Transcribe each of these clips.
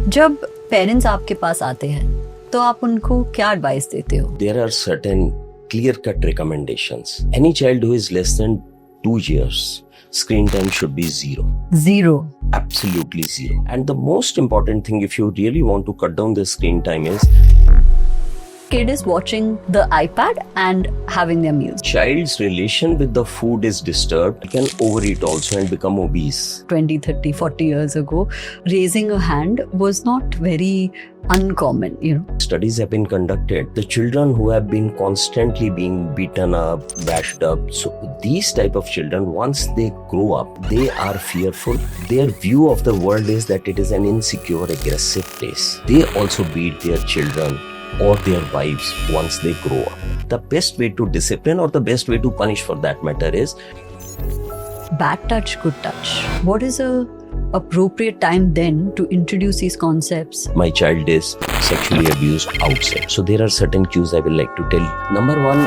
जब पेरेंट्स आपके पास आते हैं तो आप उनको क्या एडवाइस देते हो? There are certain clear-cut recommendations. Any child who is less than 2 years, screen time should be 0. Zero. Absolutely 0. And the most important thing, if you really want to cut down the screen time, is Kid is watching the iPad and having their meals. child's relation with the food is disturbed. He can overeat also and become obese. 20, 30, 40 years ago, raising a hand was not very uncommon, Studies have been conducted. The children who have been constantly being beaten up, bashed up, so these type of children, once they grow up, they are fearful. Their view of the world is that it is an insecure, aggressive place. They also beat their children or their wives once they grow up. The best way to discipline, or the best way to punish for that matter, is Bad touch, good touch. What is a appropriate time then to introduce these concepts? my child is sexually abused outside. So there are certain cues I will like to tell. Number one,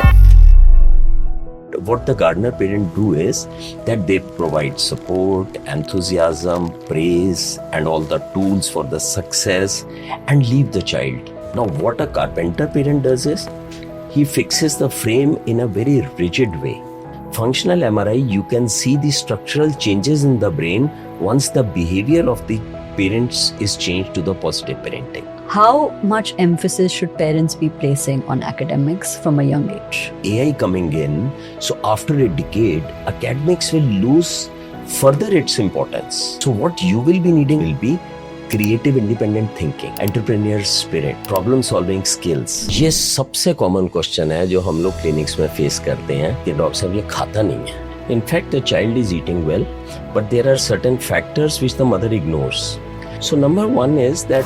what the gardener parent do is that they provide support, enthusiasm, praise, and all the tools for the success, and leave the child. Now, what a carpenter parent does is he fixes the frame in a very rigid way. Functional MRI, you can see the structural changes in the brain once the behavior of the parents is changed to the positive parenting. How much emphasis should parents be placing on academics from a young age? AI coming in, so after a decade, academics will lose further its importance. So what you will be needing will be creative independent thinking, entrepreneur spirit, problem solving skills. ये सबसे common question है जो हम लोग clinics में face करते हैं कि डॉक्टर साहब ये खाता नहीं है. In fact, the child is eating well, but there are certain factors which the mother ignores. So number one is that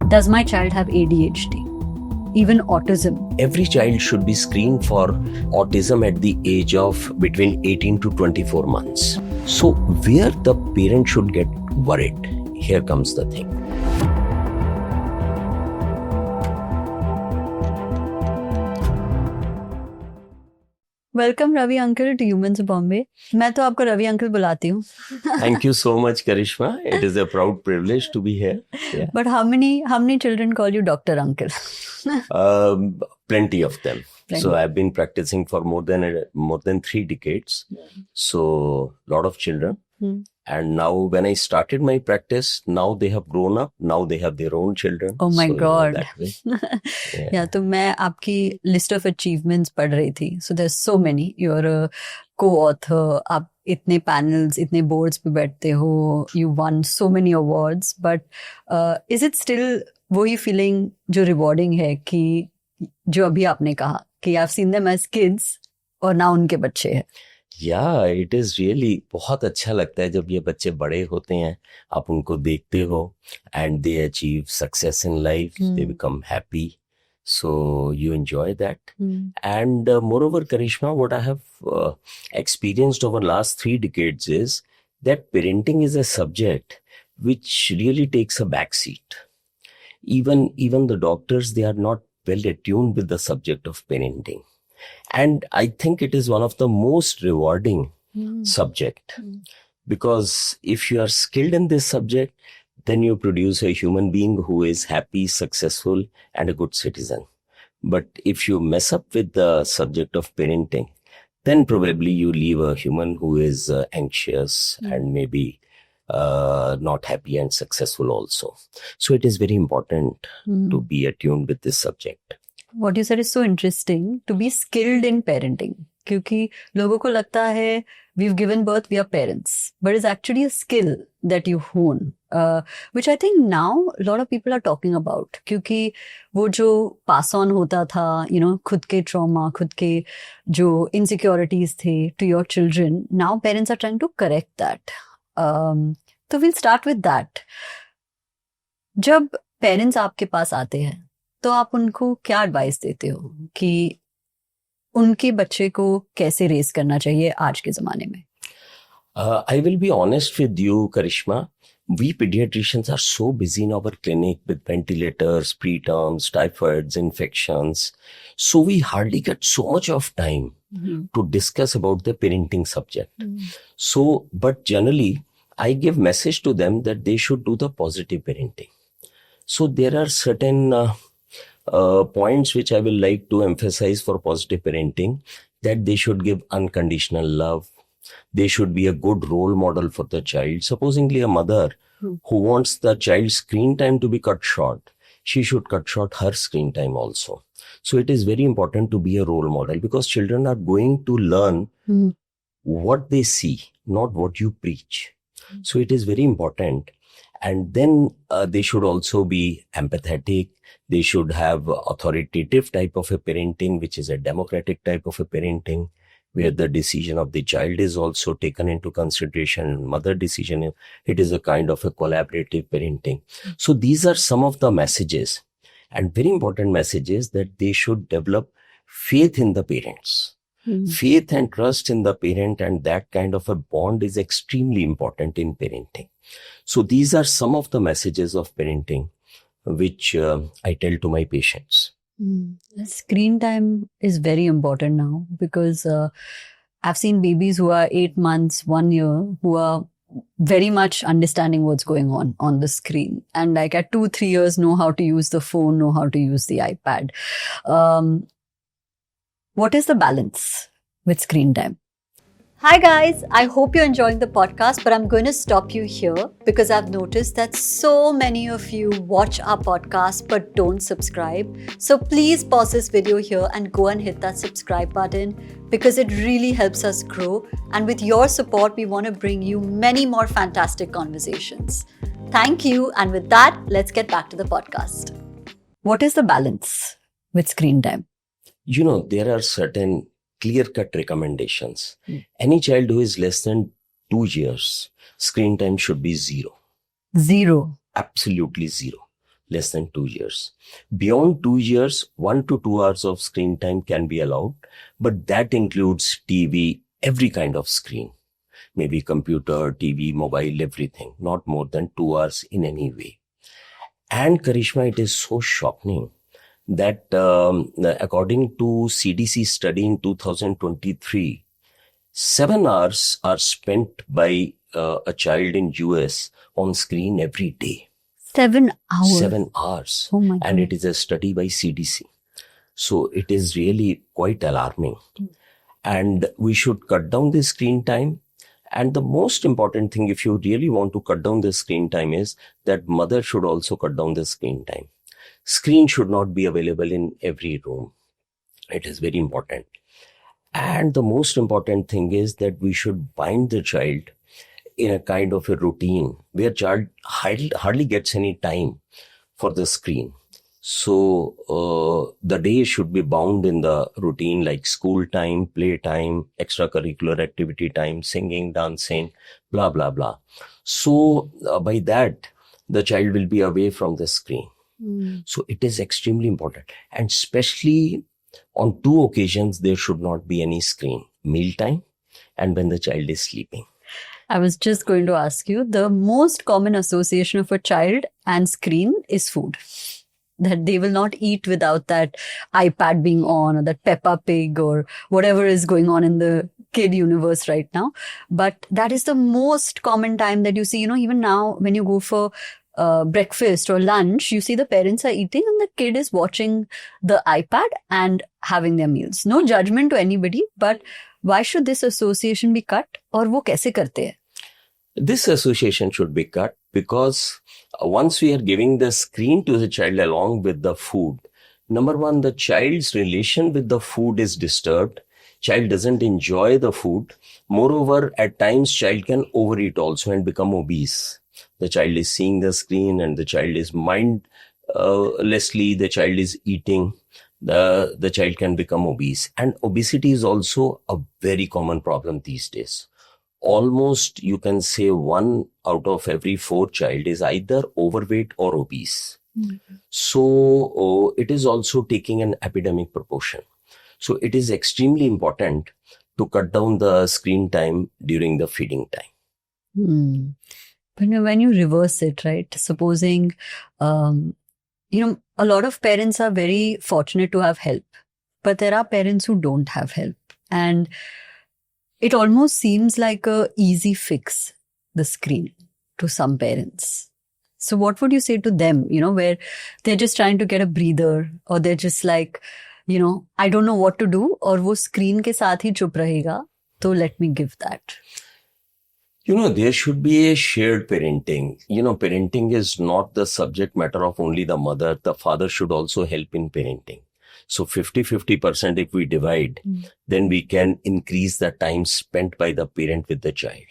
Does my child have ADHD? Even autism? every child should be screened for autism at the age of between 18 to 24 months. So where the parent should get worried, here comes the thing. Welcome Ravi uncle to humans Bombay. मैं तो आपको Ravi uncle बुलाती हूँ. Thank you so much, Karishma. It is a proud privilege to be here. Yeah. But how many children call you Dr. Uncle? Plenty of them. Plenty. So I've been practicing for more than 3 decades. So lot of children. And now when I started my practice, now they have grown up. Now they have their own children. Oh my So, God. that way. या तो मैं आपकी list of achievements पढ़ रही थी. So there so many. You are a co-author. आप इतने panels, इतने बोर्ड्स पे बैठते हो. You won so many awards. But is it still वही फीलिंग जो रिवॉर्डिंग है कि जो अभी आपने कहा कि I have seen them as kids और ना उनके बच्चे हैं? Yeah, it is really बहुत अच्छा लगता है जब ये बच्चे बड़े होते हैं, आप उनको देखते हो and they achieve success in life, they become happy, so you enjoy that. And moreover, Karishma, what I have experienced over last 3 decades is that parenting is a subject which really takes a back seat. Even the doctors, they are not well attuned with the subject of parenting. And I think it is one of the most rewarding subject, because if you are skilled in this subject, then you produce a human being who is happy, successful, and a good citizen. But if you mess up with the subject of parenting, then probably you leave a human who is anxious and maybe not happy and successful also. So it is very important to be attuned with this subject. What you said is so interesting, to be skilled in parenting. क्योंकि लोगों को लगता है we've given birth, we are parents, but it's actually a skill that you hone, which I think now a lot of people are talking about. क्योंकि वो जो pass on होता था, खुद के trauma, खुद के जो insecurities थे to your children, now parents are trying to correct that. तो we'll start with that. जब parents आपके पास आते हैं तो आप उनको क्या एडवाइस देते हो कि उनके बच्चे को कैसे रेस करना चाहिए आज के जमाने में? I will be honest with you, Karishma. We pediatricians are so busy in our clinic with ventilators, preterms, typhoids, infections. So we hardly get so much of time to discuss about the parenting subject. So, but generally, I give message to them that they should do the positive parenting. So there are certain points which I will like to emphasize for positive parenting, that they should give unconditional love. They should be a good role model for the child. Supposingly a mother who wants the child's screen time to be cut short, she should cut short her screen time also. So it is very important to be a role model, because children are going to learn what they see, not what you preach. So it is very important. And then they should also be empathetic. They should have authoritative type of a parenting, which is a democratic type of a parenting, where the decision of the child is also taken into consideration. Mother decision, it is a kind of a collaborative parenting. So these are some of the messages, and very important messages, that they should develop faith in the parents. Faith and trust in the parent, and that kind of a bond is extremely important in parenting. So these are some of the messages of parenting which I tell to my patients. Screen time is very important now, because I've seen babies who are 8 months, 1 year, who are very much understanding what's going on the screen, and like at 2-3 years know how to use the phone, know how to use the iPad. What is the balance with screen time? Hi guys, I hope you're enjoying the podcast, but I'm going to stop you here because I've noticed that so many of you watch our podcast but don't subscribe. So please pause this video here and go and hit that subscribe button, because it really helps us grow. And with your support, we want to bring you many more fantastic conversations. Thank you. And with that, let's get back to the podcast. What is the balance with screen time? You know, there are certain clear-cut recommendations. Any child who is less than 2 years, screen time should be 0. 0. Absolutely 0. Less than 2 years. Beyond 2 years, 1 to 2 hours of screen time can be allowed, but that includes TV, every kind of screen. Maybe computer, TV, mobile, everything. Not more than 2 hours in any way. And Karishma, it is so shocking that according to CDC study in 2023, 7 hours are spent by a child in US on screen every day. 7 hours? 7 hours. Oh my God. And it is a study by CDC. So it is really quite alarming. And we should cut down the screen time. And the most important thing, if you really want to cut down the screen time, is that mother should also cut down the screen time. Screen should not be available in every room. It is very important. And the most important thing is that we should bind the child in a kind of a routine where child hardly gets any time for the screen. So the day should be bound in the routine, like school time, play time, extracurricular activity time, singing, dancing, blah, blah, blah. So by that, the child will be away from the screen. So it is extremely important. And especially on 2 occasions, there should not be any screen: mealtime and when the child is sleeping. I was just going to ask you, the most common association of a child and screen is food. That they will not eat without that iPad being on, or that Peppa Pig, or whatever is going on in the kid universe right now. But that is the most common time that you see, even now when you go for breakfast or lunch, you see the parents are eating and the kid is watching the iPad and having their meals. No judgment to anybody, but why should this association be cut? Or wo kaise karte hai? This association should be cut because once we are giving the screen to the child along with the food, number one, the child's relation with the food is disturbed. Child doesn't enjoy the food. Moreover, at times child can overeat also and become obese. The child is seeing the screen and the child is mindlessly, the child is eating. The child can become obese. And obesity is also a very common problem these days. Almost, you can say 1 out of every 4 child is either overweight or obese. So it is also taking an epidemic proportion. So it is extremely important to cut down the screen time during the feeding time. But when you reverse it, right? Supposing, a lot of parents are very fortunate to have help, but there are parents who don't have help. And it almost seems like a easy fix the screen to some parents. So what would you say to them, where they're just trying to get a breather, or they're just like, I don't know what to do, और वो screen के साथ ही चुप रहेगा, तो let me give that. There should be a shared parenting. Parenting is not the subject matter of only the mother. The father should also help in parenting. So 50-50% if we divide, then we can increase the time spent by the parent with the child.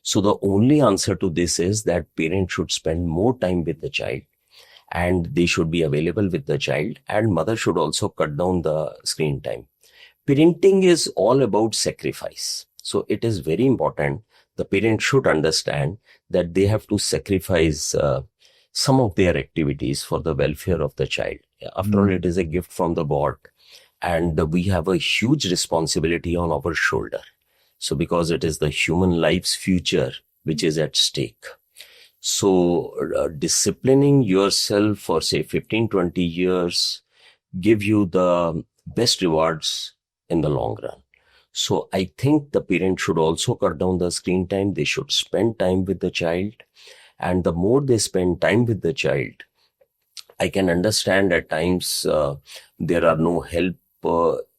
So the only answer to this is that parents should spend more time with the child, and they should be available with the child, and mother should also cut down the screen time. Parenting is all about sacrifice. So it is very important. The parent should understand that they have to sacrifice some of their activities for the welfare of the child. After all, it is a gift from the God, and we have a huge responsibility on our shoulder. So because it is the human life's future which is at stake. So disciplining yourself for say 15-20 years give you the best rewards in the long run. So I think the parent should also cut down the screen time. They should spend time with the child. And the more they spend time with the child, I can understand at times there are no help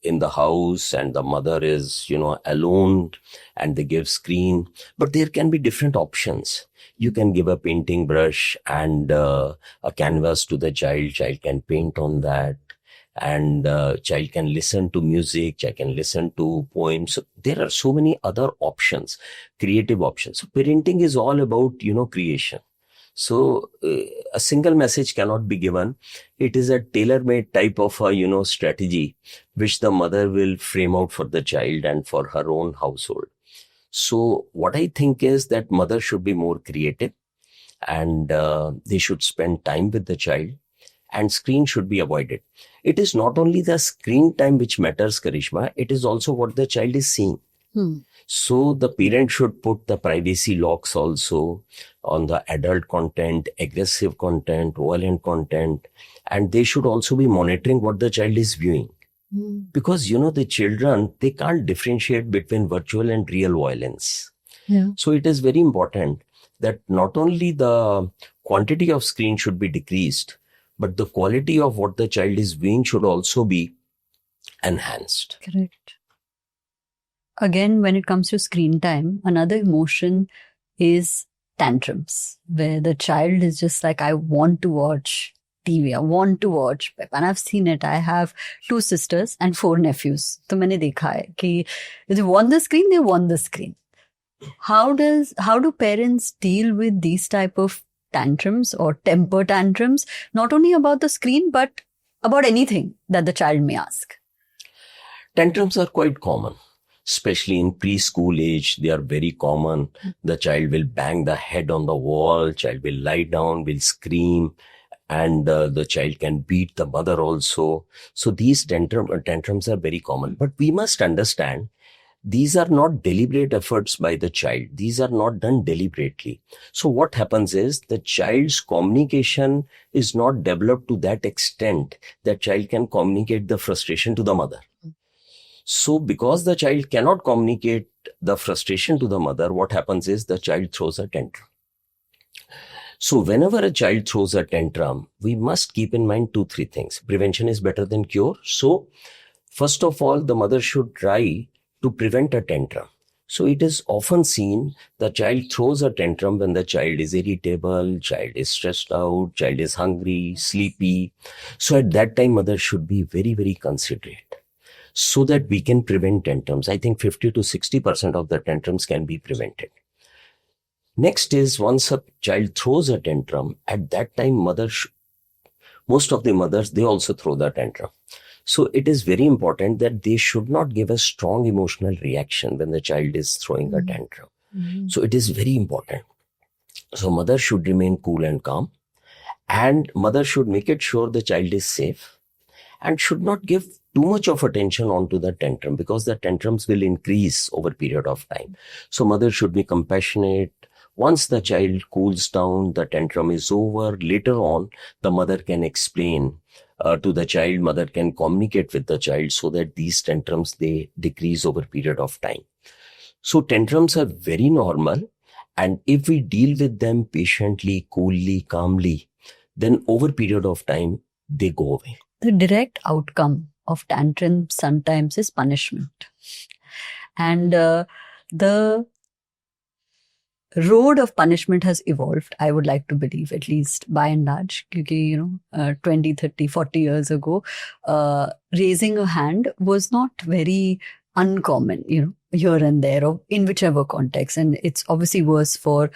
in the house, and the mother is, alone, and they give screen. But there can be different options. You can give a painting brush and a canvas to the child. Child can paint on that. And child can listen to music, child can listen to poems. So there are so many other options, creative options. So parenting is all about, creation. So a single message cannot be given. It is a tailor-made type of a, strategy which the mother will frame out for the child and for her own household. So what I think is that mother should be more creative, and they should spend time with the child, and screen should be avoided. It is not only the screen time which matters, Karishma, it is also what the child is seeing. So the parent should put the privacy locks also on the adult content, aggressive content, violent content, and they should also be monitoring what the child is viewing. Because, the children, they can't differentiate between virtual and real violence. Yeah. So it is very important that not only the quantity of screen should be decreased, but the quality of what the child is viewing should also be enhanced. Correct. Again, when it comes to screen time, another emotion is tantrums, where the child is just like, I want to watch TV, I want to watch Pep. And I've seen it. I have 2 sisters and 4 nephews. So मैंने देखा है कि if they want the screen, they want the screen. How do parents deal with these type of tantrums or temper tantrums, not only about the screen, but about anything that the child may ask? Tantrums are quite common, especially in preschool age. They are very common. The child will bang the head on the wall, child will lie down, will scream, and the child can beat the mother also. So these tantrums are very common. But we must understand, these are not deliberate efforts by the child. These are not done deliberately. So what happens is the child's communication is not developed to that extent that child can communicate the frustration to the mother. So because the child cannot communicate the frustration to the mother, what happens is the child throws a tantrum. So whenever a child throws a tantrum, we must keep in mind 2-3 things. Prevention is better than cure. So first of all, the mother should try to prevent a tantrum. So it is often seen the child throws a tantrum when the child is irritable, child is stressed out, child is hungry, sleepy. So at that time, mother should be very, very considerate so that we can prevent tantrums. I think 50-60% of the tantrums can be prevented. Next is, once a child throws a tantrum, at that time, most of the mothers, they also throw the tantrum. So it is very important that they should not give a strong emotional reaction when the child is throwing a tantrum. So it is very important. So mother should remain cool and calm, and mother should make it sure the child is safe, and should not give too much of attention onto the tantrum, because the tantrums will increase over a period of time. So mother should be compassionate. Once the child cools down, the tantrum is over. Later on, the mother can explain to the child, mother can communicate with the child so that these tantrums, they decrease over a period of time. So tantrums are very normal, And if we deal with them patiently, coolly, calmly, then over a period of time, they go away. The direct outcome of tantrum sometimes is punishment. And the road of punishment has evolved, I would like to believe, at least by and large. Because, 20, 30, 40 years ago, raising a hand was not very uncommon, here and there, or in whichever context. And it's obviously worse for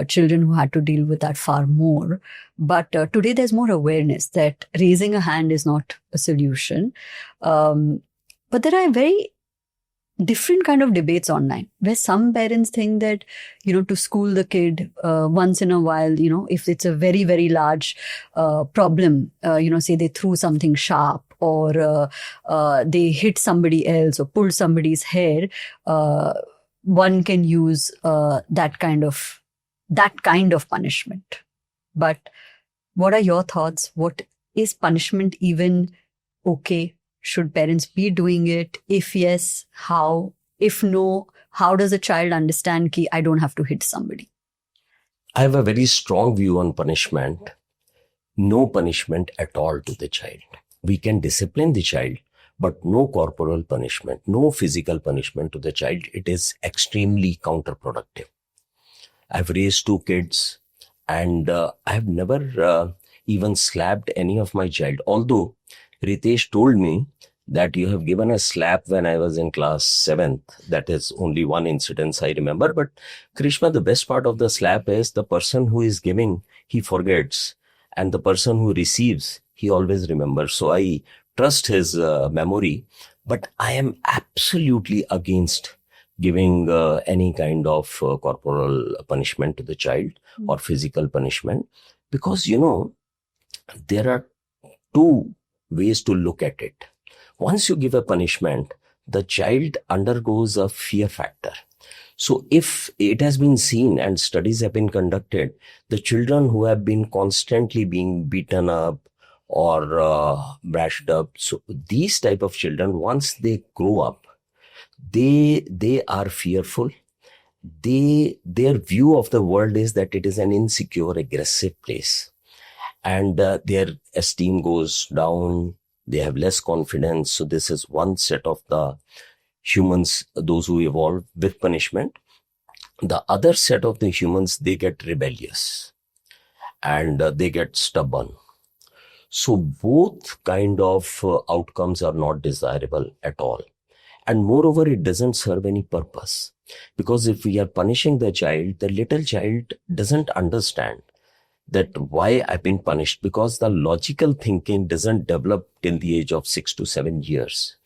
children who had to deal with that far more. But today there's more awareness that raising a hand is not a solution. But there are very different kind of debates online where some parents think that, to school the kid once in a while, if it's a very, very large problem, say they threw something sharp or they hit somebody else or pulled somebody's hair, one can use that kind of punishment. But what are your thoughts? What is punishment even okay? Should parents be doing it? If yes, how? If no, how does a child understand that I don't have to hit somebody? I have a very strong view on punishment. No punishment at all to the child. We can discipline the child, but no corporal punishment, no physical punishment to the child. It is extremely counterproductive. I've raised 2 kids and I've never even slapped any of my child. Although Ritesh told me that you have given a slap when I was in class 7th. That is only one incident I remember. But Krishma, the best part of the slap is the person who is giving, he forgets. And the person who receives, he always remembers. So I trust his memory. But I am absolutely against giving any kind of corporal punishment to the child or physical punishment. Because, there are 2 ways to look at it. Once you give a punishment, the child undergoes a fear factor. So if it has been seen and studies have been conducted, the children who have been constantly being beaten up or brushed up, so these type of children, once they grow up, they are fearful. Their view of the world is that it is an insecure, aggressive place. And their esteem goes down. They have less confidence. So this is one set of the humans, those who evolve with punishment. The other set of the humans, they get rebellious and they get stubborn. So both kind of outcomes are not desirable at all. And moreover, it doesn't serve any purpose. Because if we are punishing the child, the little child doesn't understand that why I've been punished, because the logical thinking doesn't develop till the age of 6 to 7 years.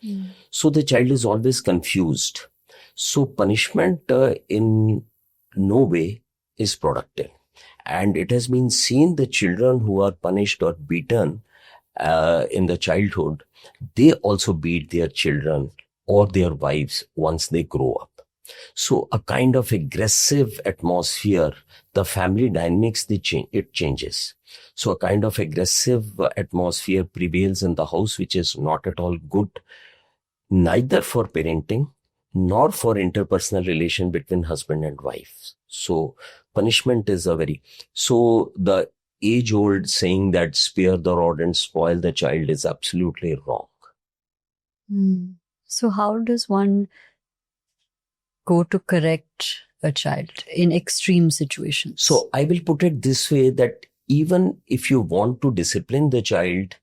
So the child is always confused. So punishment in no way is productive. And it has been seen the children who are punished or beaten in the childhood, they also beat their children or their wives once they grow up. So a kind of aggressive atmosphere, the family dynamics, it changes. So a kind of aggressive atmosphere prevails in the house, which is not at all good, neither for parenting nor for interpersonal relation between husband and wife. So punishment is so the age-old saying that spare the rod and spoil the child is absolutely wrong. So how does one go to correct a child in extreme situations? So I will put it this way, that even if you want to discipline the child,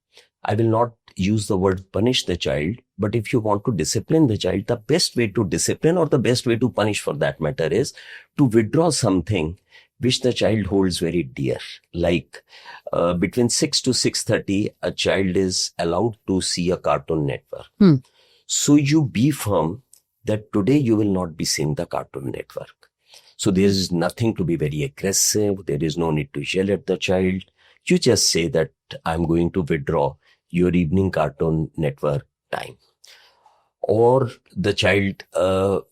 I will not use the word punish the child, but if you want to discipline the child, the best way to discipline or the best way to punish for that matter is to withdraw something which the child holds very dear. Like between 6 to 6:30, a child is allowed to see a Cartoon Network. So you be firm that today you will not be seeing the Cartoon Network. So there is nothing to be very aggressive. There is no need to yell at the child. You just say that I'm going to withdraw your evening Cartoon Network time. Or the child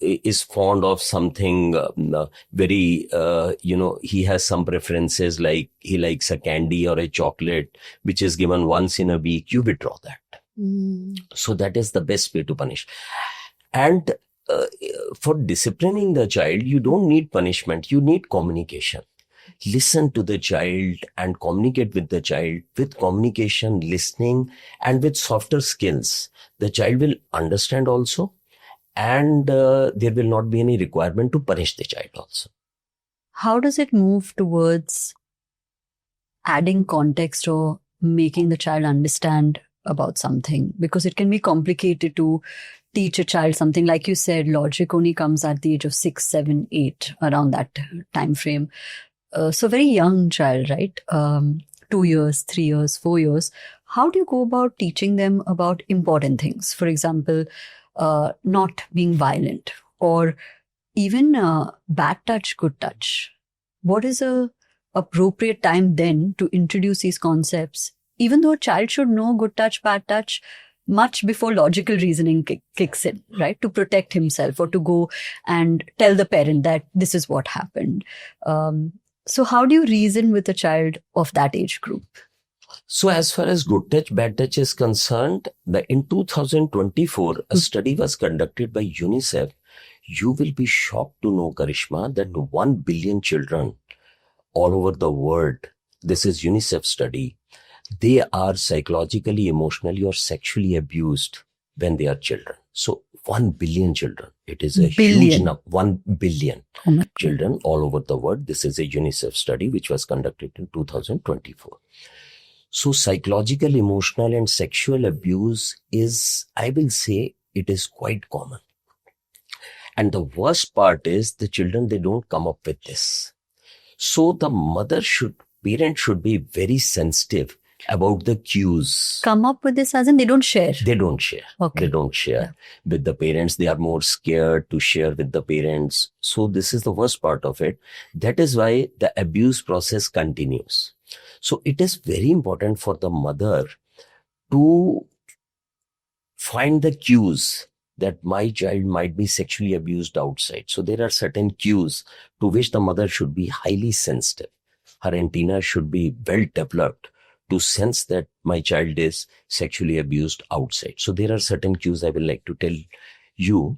is fond of something very, he has some preferences, like he likes a candy or a chocolate, which is given once in a week. You withdraw that. So that is the best way to punish. And for disciplining the child, you don't need punishment, you need communication. Listen to the child and communicate with the child. With communication, listening, and with softer skills, the child will understand also, and there will not be any requirement to punish the child also. How does it move towards adding context or making the child understand about something? Because it can be complicated to teach a child something. Like you said, logic only comes at the age of 6, 7, 8, around that time frame. So very young child, right? 2 years, 3 years, 4 years. How do you go about teaching them about important things? For example, not being violent, or even bad touch, good touch. What is a appropriate time then to introduce these concepts? Even though a child should know good touch, bad touch, much before logical reasoning kicks in, right? To protect himself or to go and tell the parent that this is what happened. So how do you reason with a child of that age group? So as far as good touch, bad touch is concerned, in 2024, a study was conducted by UNICEF. You will be shocked to know, Karishma, that 1 billion children all over the world, this is UNICEF study, they are psychologically, emotionally, or sexually abused when they are children. So 1 billion children. It is a huge number. 1 billion children all over the world. This is a UNICEF study which was conducted in 2024. So psychological, emotional, and sexual abuse is, I will say, it is quite common. And the worst part is the children, they don't come up with this. So the parent should be very sensitive about the cues. Come up with this as in they don't share? They don't share. Okay. They don't share with the parents. They are more scared to share with the parents. So this is the worst part of it. That is why the abuse process continues. So it is very important for the mother to find the cues that my child might be sexually abused outside. So there are certain cues to which the mother should be highly sensitive. Her antenna should be well developed to sense that my child is sexually abused outside. So there are certain cues I will like to tell you.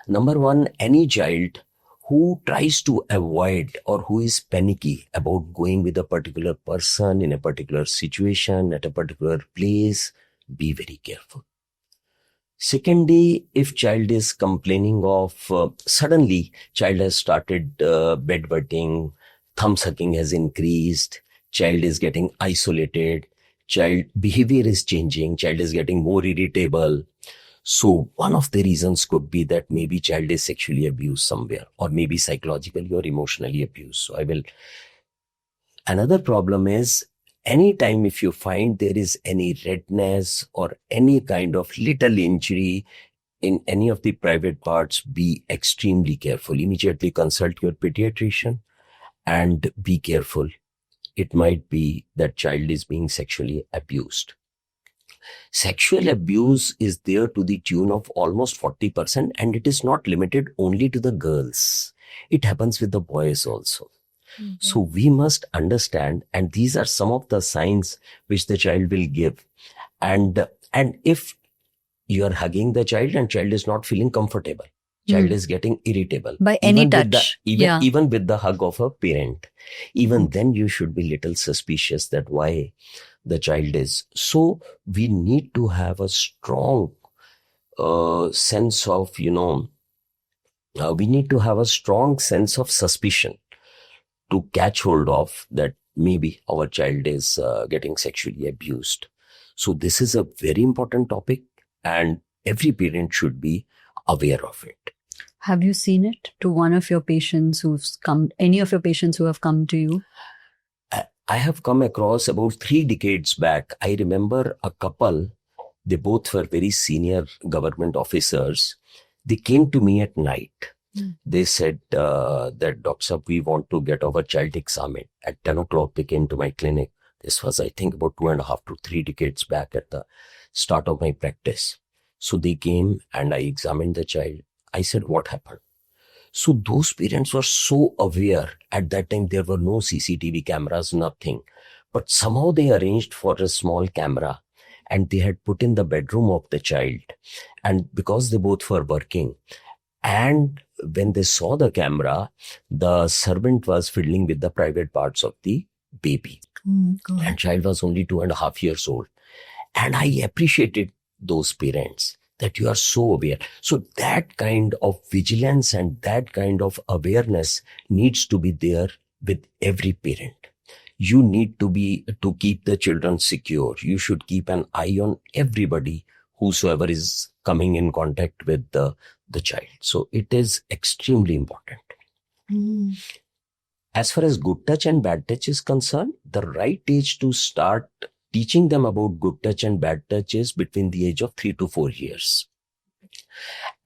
Number one, any child who tries to avoid or who is panicky about going with a particular person in a particular situation at a particular place, be very careful. Secondly, if child is complaining of suddenly child has started bedwetting, thumb sucking has increased, child is getting isolated, child behavior is changing, child is getting more irritable. So one of the reasons could be that maybe child is sexually abused somewhere, or maybe psychologically or emotionally abused. So another problem is, anytime if you find there is any redness or any kind of little injury in any of the private parts, be extremely careful. Immediately consult your pediatrician and be careful. It might be that child is being sexually abused. Sexual abuse is there to the tune of almost 40%, and it is not limited only to the girls. It happens with the boys also. Mm-hmm. So we must understand, and these are some of the signs which the child will give. And if you are hugging the child and child is not feeling comfortable, child is getting irritable by any touch, even with the hug of a parent, even then you should be little suspicious that why the child is. So we need to have a strong sense of, we need to have a strong sense of suspicion to catch hold of that maybe our child is getting sexually abused. So this is a very important topic, and every parent should be aware of it. Have you seen it to one of your patients any of your patients who have come to you? I have come across about 3 decades back. I remember a couple, they both were very senior government officers. They came to me at night. They said that, Dr. Saab, we want to get our child examined. At 10 o'clock, they came to my clinic. This was, I think, about 2.5 to 3 decades back at the start of my practice. So they came and I examined the child. I said, what happened? So those parents were so aware. At that time, there were no CCTV cameras, nothing. But somehow they arranged for a small camera and they had put in the bedroom of the child. And because they both were working, and when they saw the camera, the servant was fiddling with the private parts of the baby. And child was only 2.5 years old. And I appreciated those parents that you are so aware. So that kind of vigilance and that kind of awareness needs to be there with every parent. You need to keep the children secure. You should keep an eye on everybody, whosoever is coming in contact with the child. So it is extremely important. As far as good touch and bad touch is concerned, the right age to start teaching them about good touch and bad touch is between the age of 3 to 4 years.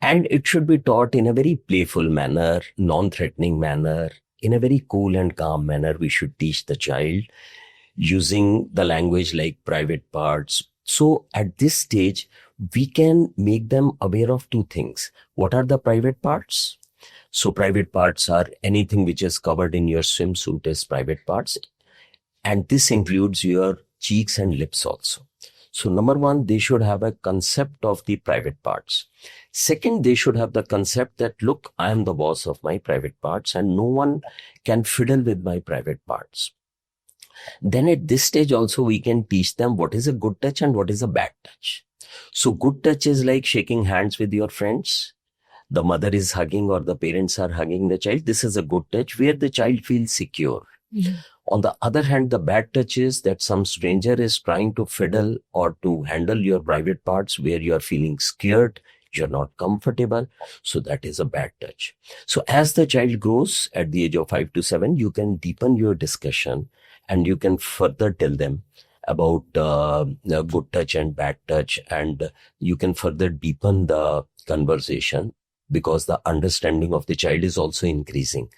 And it should be taught in a very playful manner, non-threatening manner, in a very cool and calm manner. We should teach the child using the language like private parts. So at this stage, we can make them aware of two things. What are the private parts? So private parts are anything which is covered in your swimsuit is private parts. And this includes your cheeks and lips also. So number one, they should have a concept of the private parts. Second, they should have the concept that, look, I am the boss of my private parts and no one can fiddle with my private parts. Then at this stage also, we can teach them what is a good touch and what is a bad touch. So good touch is like shaking hands with your friends. The mother is hugging or the parents are hugging the child. This is a good touch where the child feels secure. On the other hand, the bad touch is that some stranger is trying to fiddle or to handle your private parts where you are feeling scared, you're not comfortable. So that is a bad touch. So as the child grows at the age of 5 to 7, you can deepen your discussion and you can further tell them about good touch and bad touch, and you can further deepen the conversation because the understanding of the child is also increasing.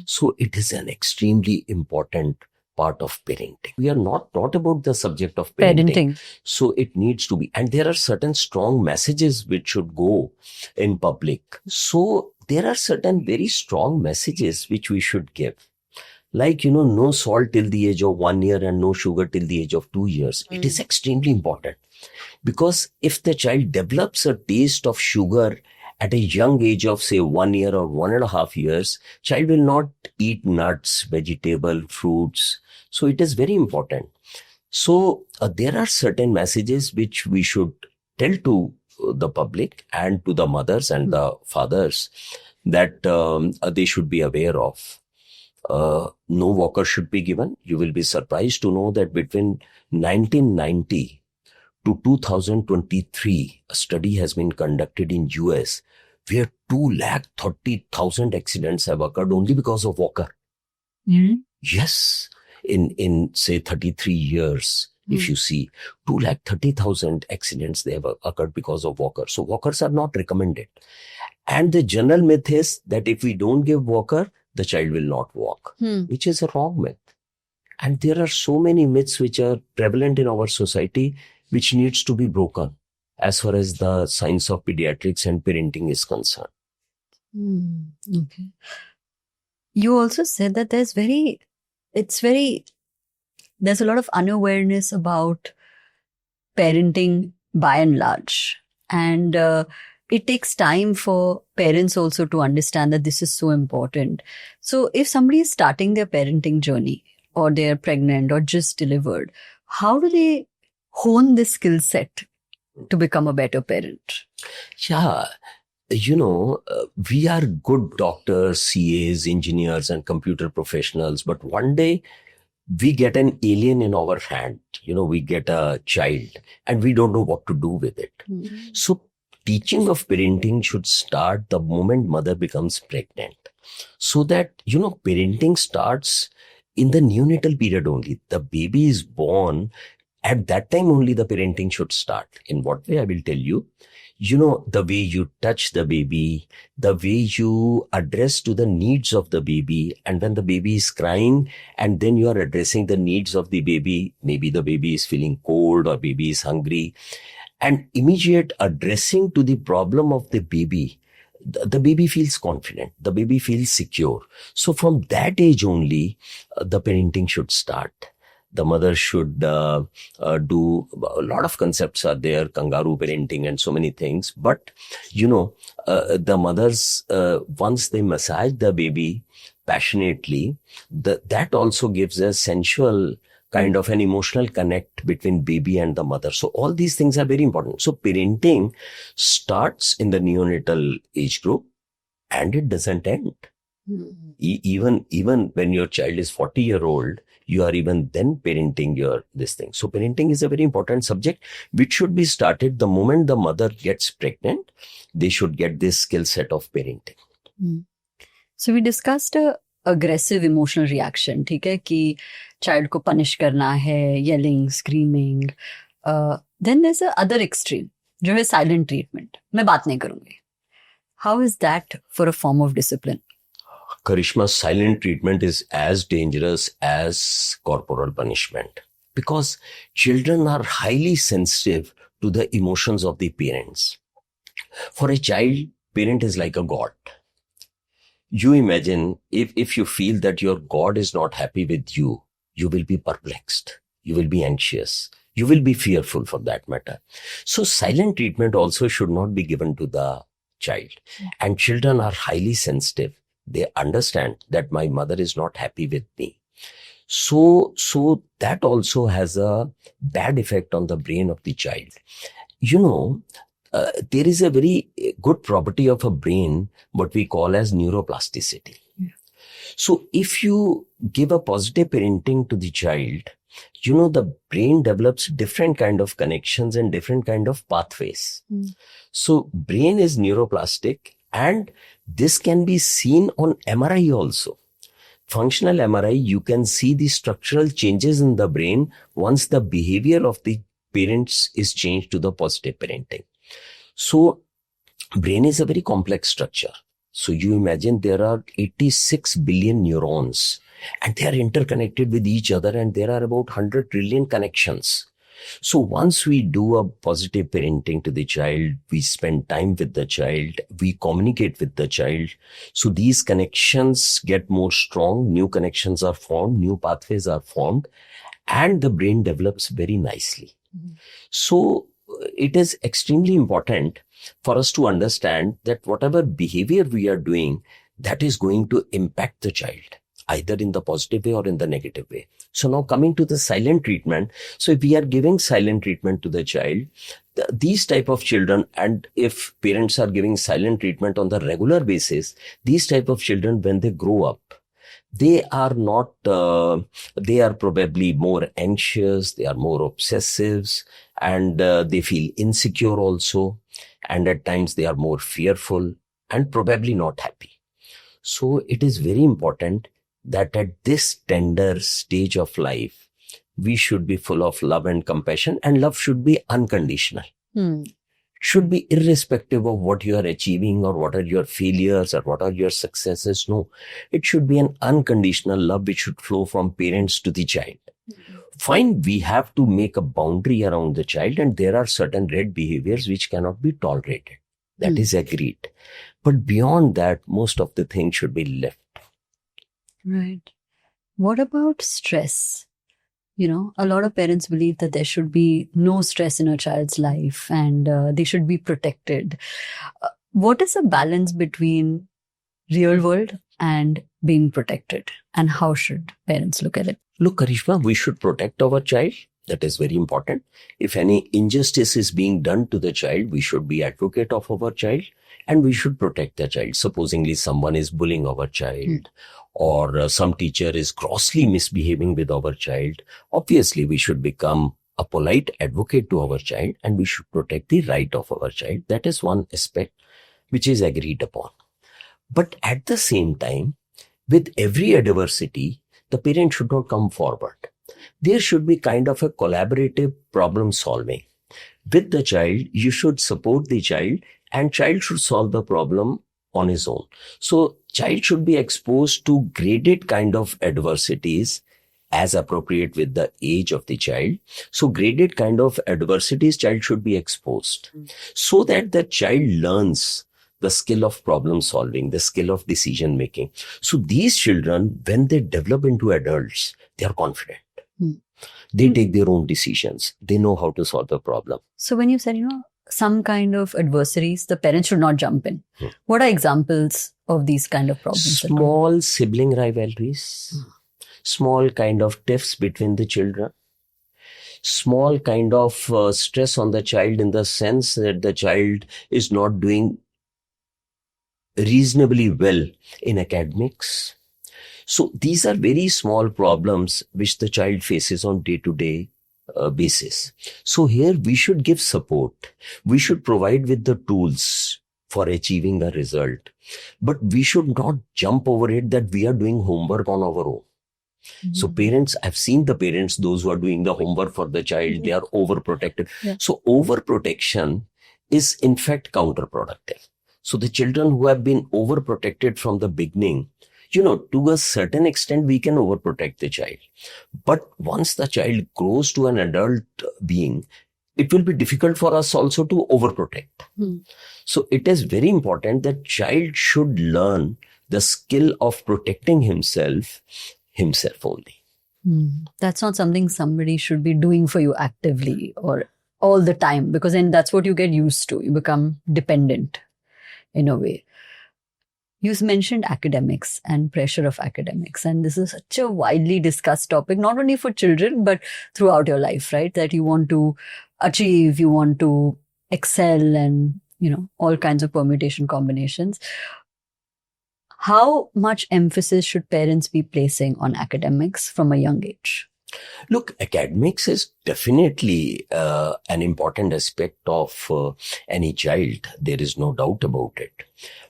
So it is an extremely important part of parenting. We are not taught about the subject of parenting. So it needs to be. And there are certain strong messages which should go in public. So there are certain very strong messages which we should give. Like, no salt till the age of 1 year and no sugar till the age of 2 years. It is extremely important. Because if the child develops a taste of sugar at a young age of, say, 1 year or 1.5 years, child will not eat nuts, vegetable, fruits. So it is very important. So there are certain messages which we should tell to the public and to the mothers and the fathers that they should be aware of. No walker should be given. You will be surprised to know that between 1990 to 2023, a study has been conducted in US where 230,000 accidents have occurred only because of walker. Yes, in say 33 years, if you see 230,000 accidents, they have occurred because of walker. So walkers are not recommended. And the general myth is that if we don't give walker, the child will not walk, which is a wrong myth. And there are so many myths which are prevalent in our society, which needs to be broken as far as the science of pediatrics and parenting is concerned. Okay. You also said that there's a lot of unawareness about parenting by and large. And it takes time for parents also to understand that this is so important. So if somebody is starting their parenting journey or they're pregnant or just delivered, how do they hone this skill set to become a better parent? Yeah, we are good doctors, CAs, engineers, and computer professionals, but one day we get an alien in our hand. We get a child and we don't know what to do with it. So teaching of parenting should start the moment mother becomes pregnant. So that, parenting starts in the neonatal period only. The baby is born. At that time only the parenting should start. In what way? I will tell you. The way you touch the baby, the way you address to the needs of the baby. And when the baby is crying and then you are addressing the needs of the baby, maybe the baby is feeling cold or baby is hungry, and immediate addressing to the problem of the baby, the baby feels confident, the baby feels secure. So from that age only, the parenting should start. The mother should do a lot of concepts are there, kangaroo parenting and so many things. But, the mothers, once they massage the baby passionately, that also gives a sensual kind of an emotional connect between baby and the mother. So all these things are very important. So parenting starts in the neonatal age group and it doesn't end. Even when your child is 40-year-old, you are even then parenting this thing. So parenting is a very important subject which should be started the moment the mother gets pregnant. They should get this skill set of parenting. So we discussed aggressive emotional reaction, ठीक है, कि child को punish करना है, yelling, screaming. Then there's a other extreme, जो है silent treatment. मैं बात नहीं करूँगी. How is that for a form of discipline? Karishma, silent treatment is as dangerous as corporal punishment because children are highly sensitive to the emotions of the parents. For a child, parent is like a god. You imagine if you feel that your God is not happy with you, you will be perplexed. You will be anxious. You will be fearful for that matter. So silent treatment also should not be given to the child. And children are highly sensitive. They understand that my mother is not happy with me. So that also has a bad effect on the brain of the child. There is a very good property of a brain, what we call as neuroplasticity. Yeah. So if you give a positive parenting to the child, the brain develops different kind of connections and different kind of pathways. So brain is neuroplastic and this can be seen on MRI also. Functional MRI, you can see the structural changes in the brain once the behavior of the parents is changed to the positive parenting. So brain is a very complex structure. So you imagine there are 86 billion neurons and they are interconnected with each other and there are about 100 trillion connections. So once we do a positive parenting to the child, we spend time with the child, we communicate with the child. So these connections get more strong, new connections are formed, new pathways are formed, and the brain develops very nicely. So it is extremely important for us to understand that whatever behavior we are doing, that is going to impact the child, either in the positive way or in the negative way. So now coming to the silent treatment. So if we are giving silent treatment to the child, these type of children, and if parents are giving silent treatment on the regular basis, these type of children, when they grow up, they are not, they are probably more anxious, they are more obsessives, and they feel insecure also. And at times they are more fearful and probably not happy. So it is very important that at this tender stage of life, we should be full of love and compassion, and love should be unconditional. Should be irrespective of what you are achieving or what are your failures or what are your successes. No, it should be an unconditional love which should flow from parents to the child. Fine, we have to make a boundary around the child and there are certain red behaviors which cannot be tolerated. That is agreed. But beyond that, most of the things should be left. Right. What about stress? A lot of parents believe that there should be no stress in a child's life and they should be protected. What is the balance between real world and being protected? And how should parents look at it? Look, Karishma, we should protect our child. That is very important. If any injustice is being done to the child, we should be advocate of our child and we should protect the child. Supposingly someone is bullying our child or some teacher is grossly misbehaving with our child, obviously we should become a polite advocate to our child and we should protect the right of our child. That is one aspect which is agreed upon. But at the same time, with every adversity, the parent should not come forward. There should be kind of a collaborative problem solving. With the child, you should support the child and child should solve the problem on his own. So child should be exposed to graded kind of adversities as appropriate with the age of the child. So graded kind of adversities child should be exposed so that the child learns the skill of problem solving, the skill of decision making. So these children, when they develop into adults, they are confident. They take their own decisions. They know how to solve the problem. So when you said, some kind of adversaries, the parents should not jump in. What are examples of these kind of problems? Small sibling rivalries, small kind of tiffs between the children, small kind of stress on the child in the sense that the child is not doing reasonably well in academics. So these are very small problems which the child faces on day-to-day basis. So here we should give support. We should provide with the tools for achieving a result. But we should not jump over it that we are doing homework on our own. So parents, I've seen the parents, those who are doing the homework for the child, they are overprotective. So overprotection is in fact counterproductive. So the children who have been overprotected from the beginning, to a certain extent, we can overprotect the child. But once the child grows to an adult being, it will be difficult for us also to overprotect. So it is very important that child should learn the skill of protecting himself only. That's not something somebody should be doing for you actively or all the time, because then that's what you get used to. You become dependent in a way. You mentioned academics and pressure of academics, and this is such a widely discussed topic, not only for children, but throughout your life, right? That you want to achieve, you want to excel, and, all kinds of permutation combinations. How much emphasis should parents be placing on academics from a young age? Look, academics is definitely an important aspect of any child. There is no doubt about it.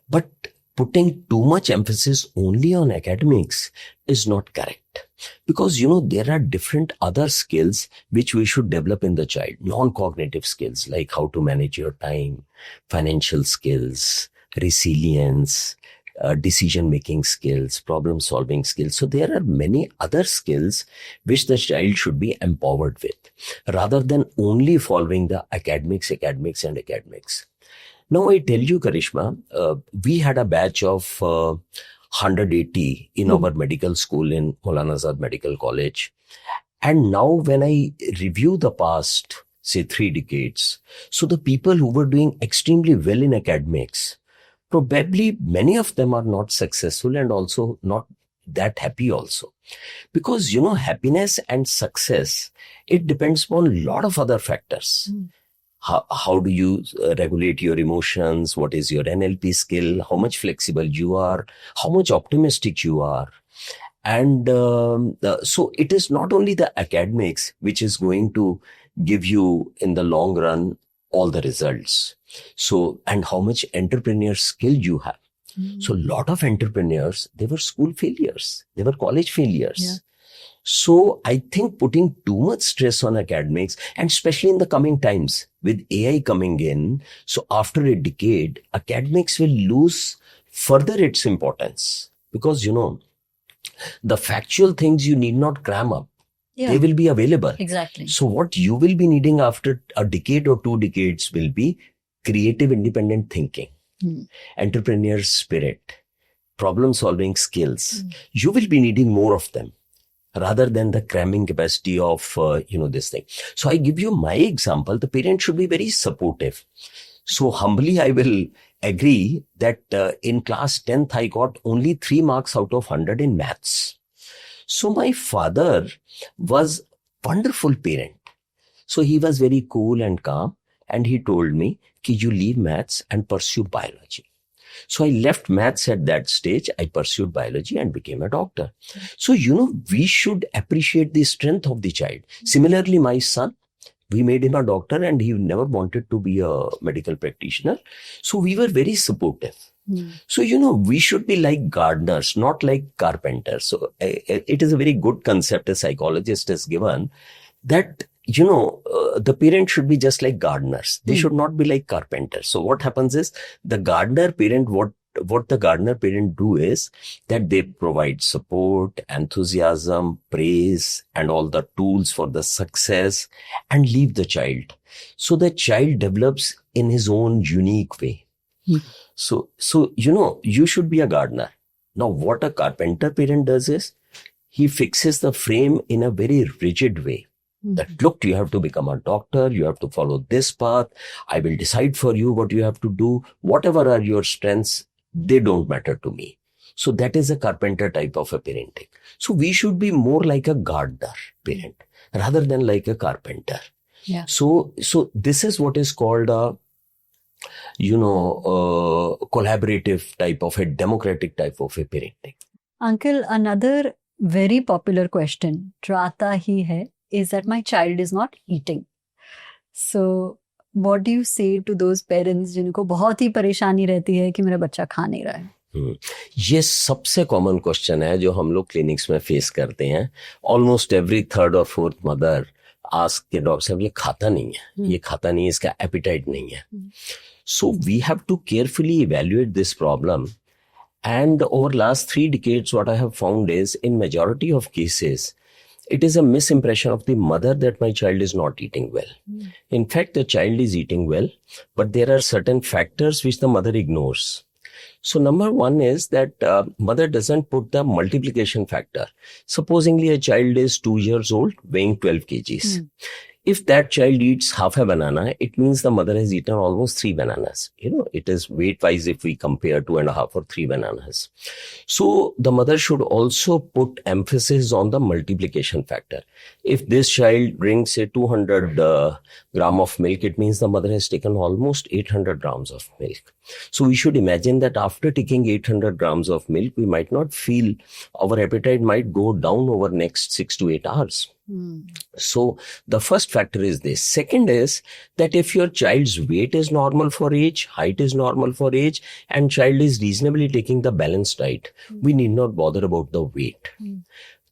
But putting too much emphasis only on academics is not correct. Because, there are different other skills which we should develop in the child. Non-cognitive skills like how to manage your time, financial skills, resilience, decision-making skills, problem-solving skills. So there are many other skills which the child should be empowered with, rather than only following the academics. Now I tell you, Karishma, we had a batch of 180 in our medical school in Maulana Azad Medical College. And now when I review the past, say 3 decades, so the people who were doing extremely well in academics, probably many of them are not successful and also not that happy also. Because, happiness and success, it depends on a lot of other factors. How do you regulate your emotions? What is your NLP skill? How much flexible you are? How much optimistic you are? And so it is not only the academics which is going to give you in the long run all the results. So, and how much entrepreneur skill you have. So a lot of entrepreneurs, they were school failures. They were college failures. Yeah. So I think putting too much stress on academics, and especially in the coming times with AI coming in, so after a decade, academics will lose further its importance, because, the factual things you need not cram up. They will be available. Exactly. So what you will be needing after a decade or 2 decades will be creative, independent thinking, entrepreneur spirit, problem solving skills. You will be needing more of them, rather than the cramming capacity of, this thing. So I give you my example. The parent should be very supportive. So humbly, I will agree that in class 10th, I got only 3 marks out of 100 in maths. So my father was a wonderful parent. So he was very cool and calm. And he told me, you leave maths and pursue biology. So I left maths at that stage. I pursued biology and became a doctor. So, we should appreciate the strength of the child. Similarly, my son, we made him a doctor and he never wanted to be a medical practitioner. So we were very supportive. So, we should be like gardeners, not like carpenters. So it is a very good concept a psychologist has given, that the parent should be just like gardeners. They should not be like carpenters. So what happens is, the gardener parent, what the gardener parent do is that they provide support, enthusiasm, praise, and all the tools for the success, and leave the child. So the child develops in his own unique way. So, you should be a gardener. Now, what a carpenter parent does is, he fixes the frame in a very rigid way. That, look, you have to become a doctor, you have to follow this path, I will decide for you what you have to do, whatever are your strengths, they don't matter to me. So that is a carpenter type of a parenting. So we should be more like a gardener parent rather than like a carpenter. Yeah. So this is what is called a, collaborative type of a democratic type of a parenting. Uncle, another very popular question जो आता ही है is that my child is not eating. So what do you say to those parents जिनको बहुत ही परेशानी रहती है कि मेरा बच्चा खा नहीं रहा है? ये सबसे कॉमन क्वेश्चन है जो हम लोग क्लिनिक्स में फेस करते हैं. ऑलमोस्ट एवरी थर्ड और फोर्थ मदर आस्क के डॉक्टर साहब, ये खाता नहीं है, ये खाता नहीं है, इसका एपिटाइट नहीं है. So we have to carefully evaluate this problem. And over last 3 decades, what I have found is, in majority of cases, it is a misimpression of the mother that my child is not eating well. In fact, the child is eating well, but there are certain factors which the mother ignores. So number one is that mother doesn't put the multiplication factor. Supposingly a child is 2 years old, weighing 12 kgs. If that child eats half a banana, it means the mother has eaten almost 3 bananas. It is weight-wise if we compare 2.5 or 3 bananas. So the mother should also put emphasis on the multiplication factor. If this child drinks a 200 gram of milk, it means the mother has taken almost 800 grams of milk. So we should imagine that after taking 800 grams of milk, we might not feel, our appetite might go down over next 6 to 8 hours. So the first factor is this. Second is that if your child's weight is normal for age, height is normal for age, and child is reasonably taking the balanced diet, we need not bother about the weight.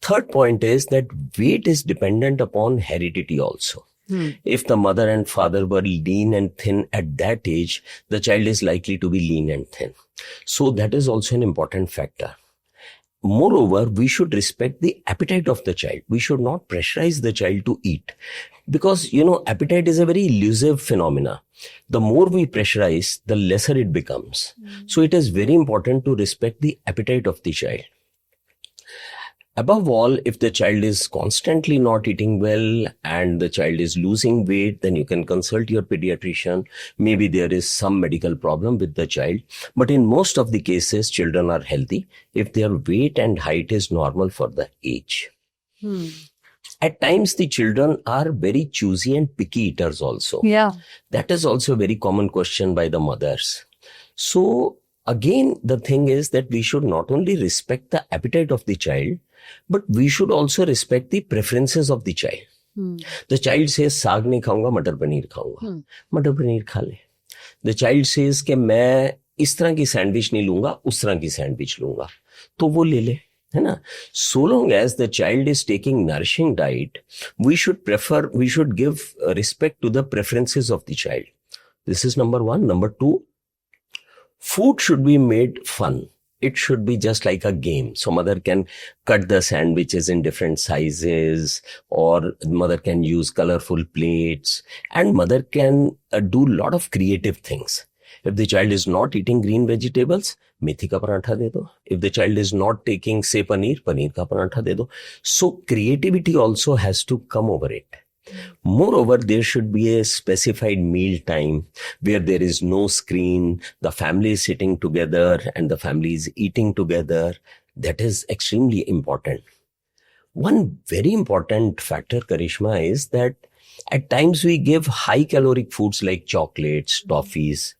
Third point is that weight is dependent upon heredity also. If the mother and father were lean and thin at that age, the child is likely to be lean and thin. So that is also an important factor. Moreover, we should respect the appetite of the child. We should not pressurize the child to eat, because, appetite is a very elusive phenomena. The more we pressurize, the lesser it becomes. So it is very important to respect the appetite of the child. Above all, if the child is constantly not eating well and the child is losing weight, then you can consult your pediatrician. Maybe there is some medical problem with the child. But in most of the cases, children are healthy if their weight and height is normal for the age. At times, the children are very choosy and picky eaters also. Yeah. That is also a very common question by the mothers. So again, the thing is that we should not only respect the appetite of the child, but we should also respect the preferences of the child. The child says, साग नहीं खाऊंगा, मटर पनीर खाऊंगा, मटर पनीर खा ले. The child says कि मैं इस तरह की सैंडविच नहीं लूंगा, उस तरह की सैंडविच लूंगा, तो वो ले ले, है ना? So long as the child is taking nourishing diet, we should give respect to the preferences of the child. This is number one. Number two, food should be made fun. It should be just like a game. So mother can cut the sandwiches in different sizes, or mother can use colorful plates, and mother can do a lot of creative things. If the child is not eating green vegetables, methi ka parantha de do. If the child is not taking, say, paneer ka parantha de do. So creativity also has to come over it. Moreover, there should be a specified meal time where there is no screen, the family is sitting together and the family is eating together. That is extremely important. One very important factor, Karishma, is that at times we give high caloric foods like chocolates, toffees,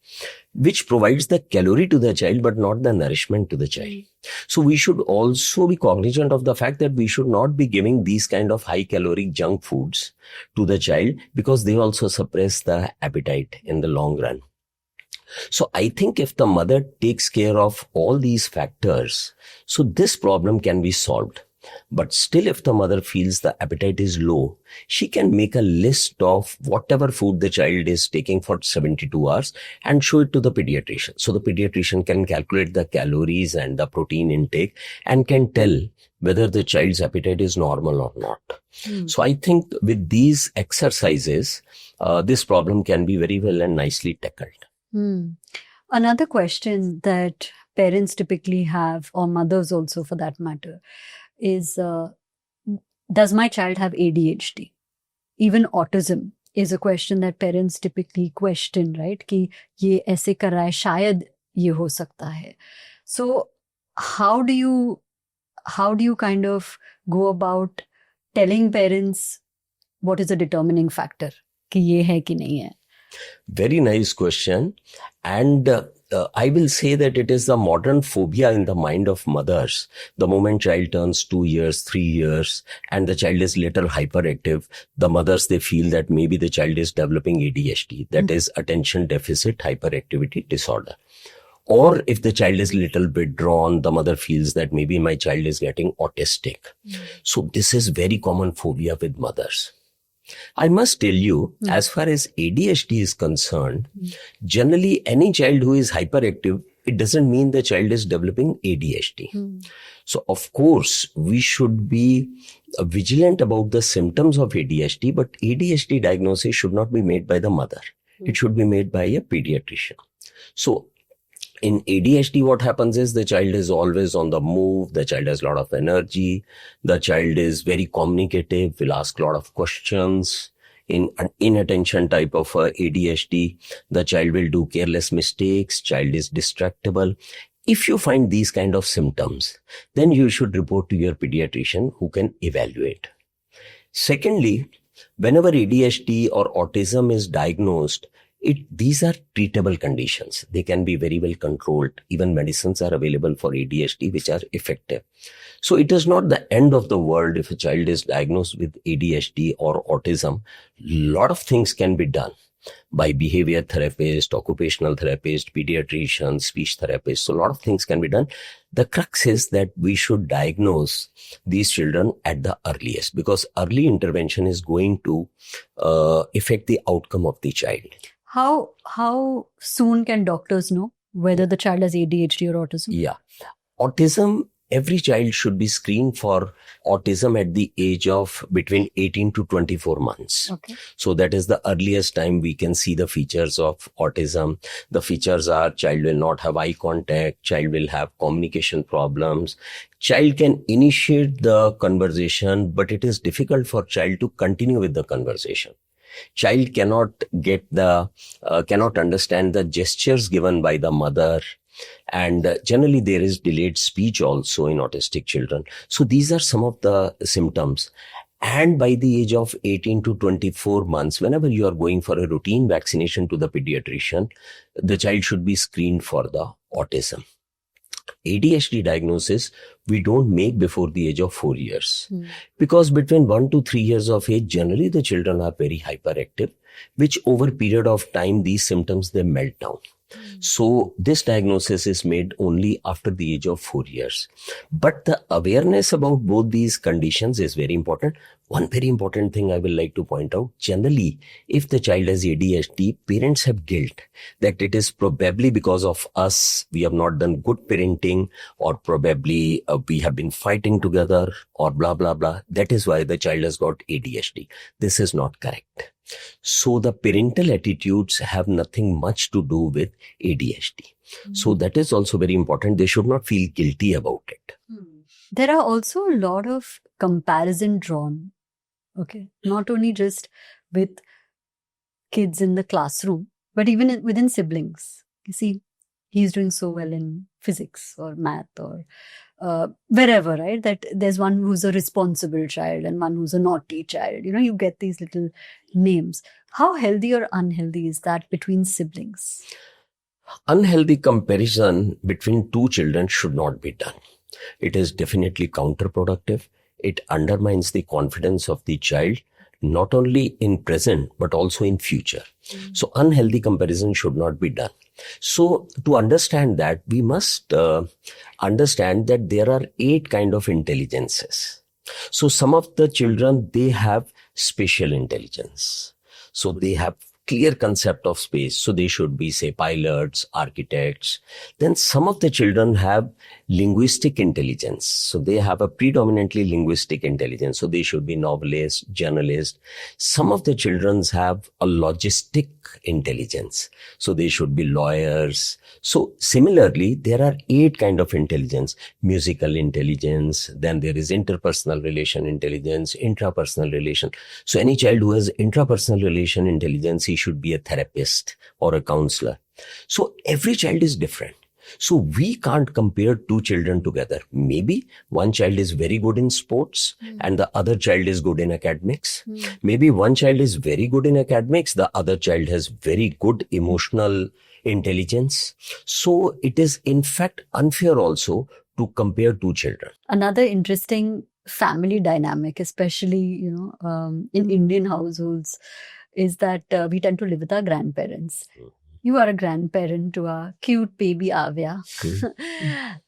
which provides the calorie to the child but not the nourishment to the child. So we should also be cognizant of the fact that we should not be giving these kind of high caloric junk foods to the child, because they also suppress the appetite in the long run. So I think if the mother takes care of all these factors, so this problem can be solved. But still, if the mother feels the appetite is low, she can make a list of whatever food the child is taking for 72 hours and show it to the pediatrician. So the pediatrician can calculate the calories and the protein intake and can tell whether the child's appetite is normal or not. So I think with these exercises, this problem can be very well and nicely tackled. Another question that parents typically have, or mothers also for that matter, is, does my child have ADHD? Even autism is a question that parents typically question, right? कि ये ऐसे कर रहा है, शायद ये हो सकता है. So how do you kind of go about telling parents what is a determining factor कि ये है कि नहीं है? Very nice question. And I will say that it is the modern phobia in the mind of mothers. The moment child turns 2 years, 3 years, and the child is little hyperactive, the mothers, they feel that maybe the child is developing ADHD, that is attention deficit hyperactivity disorder. Or if the child is little bit drawn, the mother feels that maybe my child is getting autistic. So this is very common phobia with mothers. I must tell you, as far as ADHD is concerned, generally any child who is hyperactive, it doesn't mean the child is developing ADHD. So of course, we should be vigilant about the symptoms of ADHD, but ADHD diagnosis should not be made by the mother. It should be made by a pediatrician. So in ADHD, what happens is the child is always on the move. The child has a lot of energy. The child is very communicative, will ask a lot of questions. In an inattention type of ADHD, the child will do careless mistakes. Child is distractible. If you find these kind of symptoms, then you should report to your pediatrician who can evaluate. Secondly, whenever ADHD or autism is diagnosed, these are treatable conditions. They can be very well controlled. Even medicines are available for ADHD which are effective. So it is not the end of the world if a child is diagnosed with ADHD or autism. Lot of things can be done by behavior therapist, occupational therapist, pediatrician, speech therapist. So a lot of things can be done. The crux is that we should diagnose these children at the earliest, because early intervention is going to affect the outcome of the child. How soon can doctors know whether the child has ADHD or autism? Yeah. Autism, every child should be screened for autism at the age of between 18 to 24 months. Okay. So that is the earliest time we can see the features of autism. The features are child will not have eye contact, child will have communication problems, child can initiate the conversation, but it is difficult for child to continue with the conversation. Child cannot cannot understand the gestures given by the mother. And generally there is delayed speech also in autistic children. So these are some of the symptoms. And by the age of 18 to 24 months, whenever you are going for a routine vaccination to the pediatrician, the child should be screened for the autism. ADHD diagnosis we don't make before the age of 4 years. Because between 1 to 3 years of age, generally the children are very hyperactive, which over a period of time, these symptoms, they melt down. So this diagnosis is made only after the age of 4 years. But the awareness about both these conditions is very important. One very important thing I will like to point out, generally, if the child has ADHD, parents have guilt that it is probably because of us, we have not done good parenting, or probably we have been fighting together, or blah, blah, blah. That is why the child has got ADHD. This is not correct. So the parental attitudes have nothing much to do with ADHD. So that is also very important. They should not feel guilty about it. There are also a lot of comparison drawn. Okay. Not only just with kids in the classroom, but even within siblings. You see, he's doing so well in physics or math or wherever, right? That there's one who's a responsible child and one who's a naughty child. You know, you get these little names. How healthy or unhealthy is that between siblings? Unhealthy comparison between two children should not be done. It is definitely counterproductive. It undermines the confidence of the child, not only in present, but also in future. So unhealthy comparison should not be done. So to understand that, we must understand that there are 8 kind of intelligences. So some of the children, they have spatial intelligence. So they have clear concept of space. So they should be, say, pilots, architects. Then some of the children have linguistic intelligence. So they have a predominantly linguistic intelligence. So they should be novelists, journalists. Some of the children have a logistic intelligence. So they should be lawyers. So similarly, there are 8 kind of intelligence: musical intelligence, then there is interpersonal relation intelligence, intrapersonal relation. So any child who has intrapersonal relation intelligence, he should be a therapist or a counselor. So every child is different. So we can't compare 2 children together. Maybe one child is very good in sports and the other child is good in academics. Maybe one child is very good in academics, the other child has very good emotional intelligence. So it is in fact unfair also to compare 2 children. Another interesting family dynamic, especially in Indian households, is that we tend to live with our grandparents. You are a grandparent to a cute baby Avya.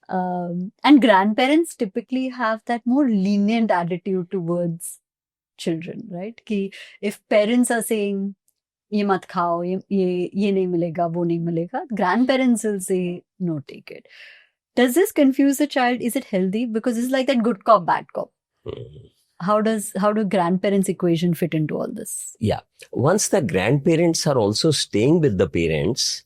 And grandparents typically have that more lenient attitude towards children, right? Ki if parents are saying, ye mat khao, ye nahi milega, wo nahi milega, grandparents will say, no, take it. Does this confuse the child? Is it healthy? Because it's like that good cop, bad cop. How do grandparents' equation fit into all this? Yeah. Once the grandparents are also staying with the parents,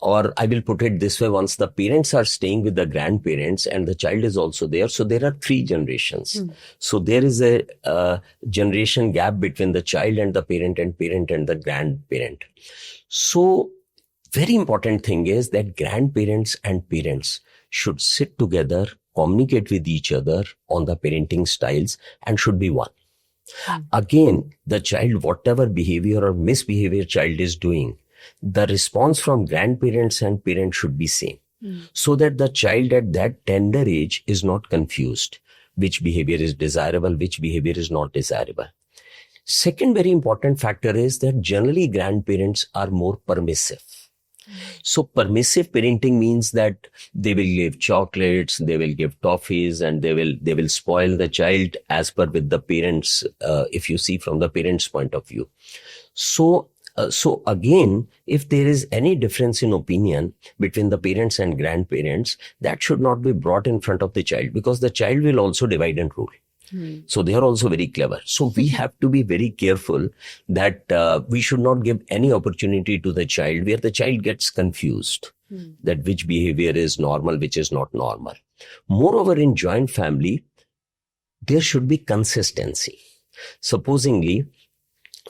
or I will put it this way, once the parents are staying with the grandparents and the child is also there, so there are 3 generations. So there is a generation gap between the child and the parent and the grandparent. So very important thing is that grandparents and parents should sit together, communicate with each other on the parenting styles, and should be one. Again, the child, whatever behavior or misbehavior child is doing, the response from grandparents and parents should be same. So that the child at that tender age is not confused which behavior is desirable, which behavior is not desirable. Second very important factor is that generally grandparents are more permissive. So permissive parenting means that they will give chocolates, they will give toffees, and they will spoil the child as per with the parents, if you see from the parents' point of view. So again, if there is any difference in opinion between the parents and grandparents, that should not be brought in front of the child, because the child will also divide and rule. So they are also very clever. So we have to be very careful that we should not give any opportunity to the child where the child gets confused that which behavior is normal, which is not normal. Moreover, in joint family, there should be consistency. Supposingly,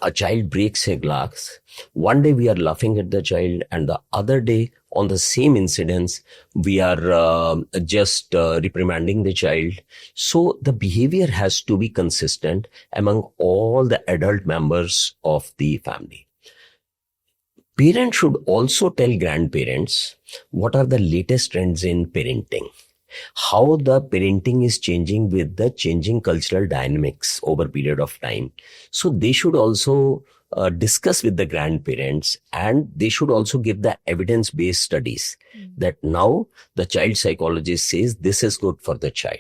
a child breaks a glass. One day we are laughing at the child, and the other day on the same incidents, we are just reprimanding the child. So the behavior has to be consistent among all the adult members of the family. Parents should also tell grandparents what are the latest trends in parenting, how the parenting is changing with the changing cultural dynamics over a period of time. So they should also discuss with the grandparents, and they should also give the evidence-based studies that now the child psychologist says this is good for the child.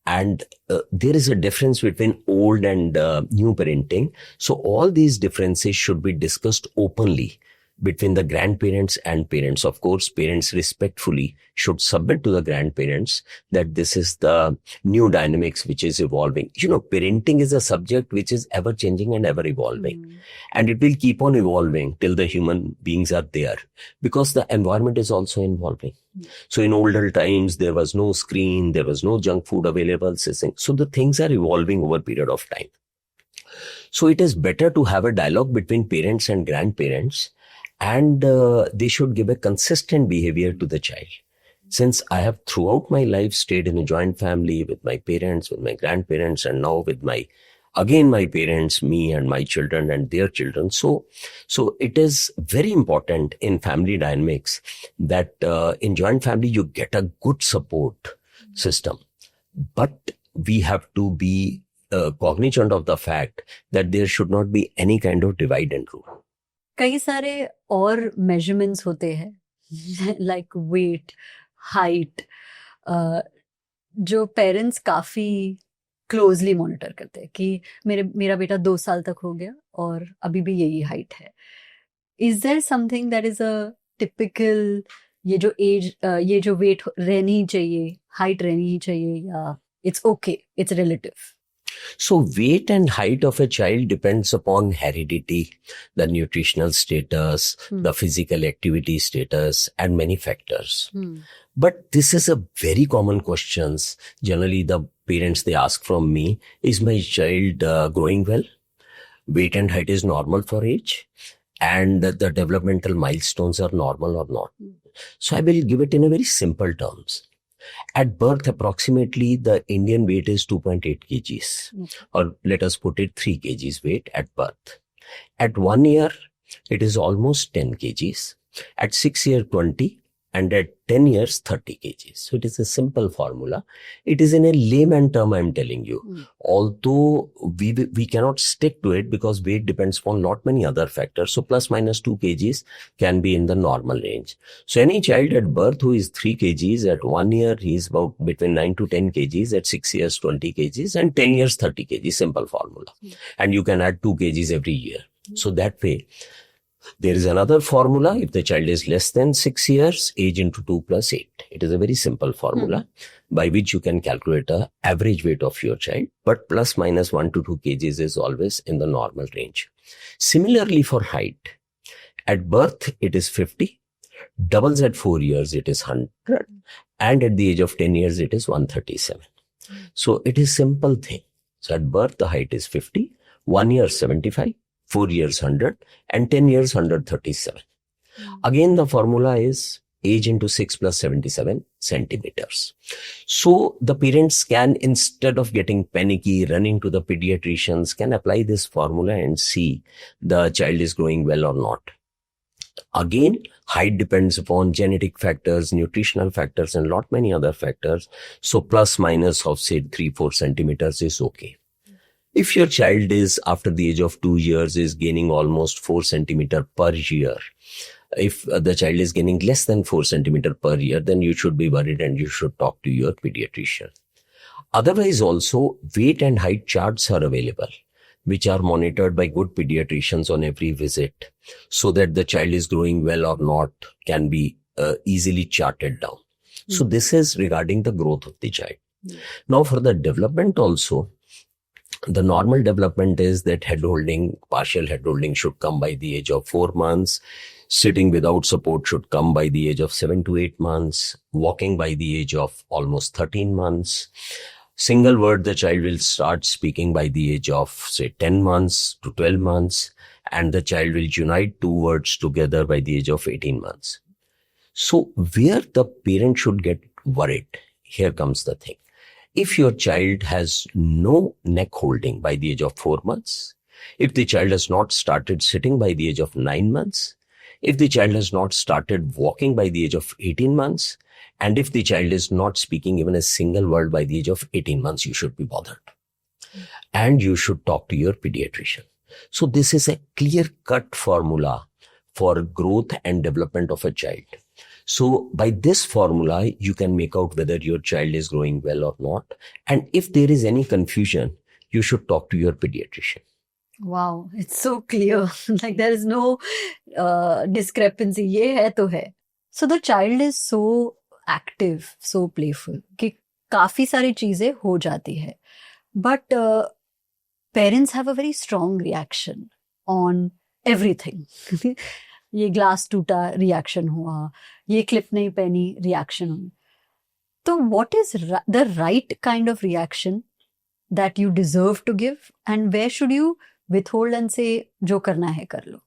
And there is a difference between old and new parenting. So all these differences should be discussed openly between the grandparents and parents. Of course, parents respectfully should submit to the grandparents that this is the new dynamics which is evolving. Parenting is a subject which is ever changing and ever evolving. And it will keep on evolving till the human beings are there, because the environment is also evolving. So in older times, there was no screen, there was no junk food available. So the things are evolving over a period of time. So it is better to have a dialogue between parents and grandparents, and they should give a consistent behavior to the child. Since I have throughout my life stayed in a joint family with my parents, with my grandparents, and now with my parents, me and my children and their children. So it is very important in family dynamics that in joint family you get a good support system. But we have to be cognizant of the fact that there should not be any kind of divide and rule. कई सारे और measurements होते हैं like weight, height, जो parents काफी closely monitor करते हैं कि मेरा बेटा 2 साल तक हो गया और अभी भी यही height है. Is there something that is a typical, ये जो age, ये जो weight रहनी चाहिए, height रहनी चाहिए, या it's okay, it's relative? So weight and height of a child depends upon heredity, the nutritional status, the physical activity status, and many factors. But this is a very common questions. Generally, the parents, they ask from me, is my child growing well? Weight and height is normal for age? And the developmental milestones are normal or not? So I will give it in a very simple terms. At birth, approximately the Indian weight is 2.8 kgs, or let us put it 3 kgs weight at birth. At 1 year, it is almost 10 kgs. At 6 years, 20, and at 10 years, 30 kgs. So it is a simple formula. It is in a layman term, I am telling you. Although we cannot stick to it because weight depends upon lot many other factors. So plus minus 2 kgs can be in the normal range. So any child at birth who is 3 kgs, at 1 year, he is about between 9 to 10 kgs, at 6 years, 20 kgs, and 10 years, 30 kgs, simple formula. And you can add 2 kgs every year. So that way, there is another formula. If the child is less than 6 years, age into 2 plus 8. It is a very simple formula by which you can calculate the average weight of your child, but plus minus 1 to 2 kgs is always in the normal range. Similarly for height, at birth it is 50, doubles at 4 years it is 100, and at the age of 10 years it is 137. So it is simple thing. So at birth the height is 50, 1 year 75, 4 years 100, and 10 years 137. Again, the formula is age into 6 plus 77 centimeters. So the parents can, instead of getting panicky, running to the pediatricians, can apply this formula and see the child is growing well or not. Again, height depends upon genetic factors, nutritional factors, and lot many other factors. So plus minus of say 3-4 centimeters is okay. If your child is after the age of 2 years is gaining almost 4 centimeter per year, if the child is gaining less than 4 centimeter per year, then you should be worried and you should talk to your pediatrician. Otherwise also, weight and height charts are available, which are monitored by good pediatricians on every visit, so that the child is growing well or not can be easily charted down. So this is regarding the growth of the child. Now for the development also, the normal development is that head holding, partial head holding should come by the age of 4 months. Sitting without support should come by the age of 7 to 8 months. Walking by the age of almost 13 months. Single word the child will start speaking by the age of say 10 months to 12 months. And the child will unite 2 words together by the age of 18 months. So where the parent should get worried, here comes the thing. If your child has no neck holding by the age of 4 months, if the child has not started sitting by the age of 9 months, if the child has not started walking by the age of 18 months, and if the child is not speaking even a single word by the age of 18 months, you should be bothered. And you should talk to your pediatrician. So this is a clear-cut formula for growth and development of a child. So by this formula, you can make out whether your child is growing well or not. And if there is any confusion, you should talk to your pediatrician. Wow, it's so clear. Like there is no discrepancy. ये है तो है. So the child is so active, so playful कि काफी सारी चीजें हो जाती है. But parents have a very strong reaction on everything. ये ग्लास टूटा रिएक्शन हुआ, ये क्लिप नहीं पहनी रिएक्शन हुई. तो what is the right kind of reaction that you deserve to give, and where should you withhold and say जो करना है कर लो?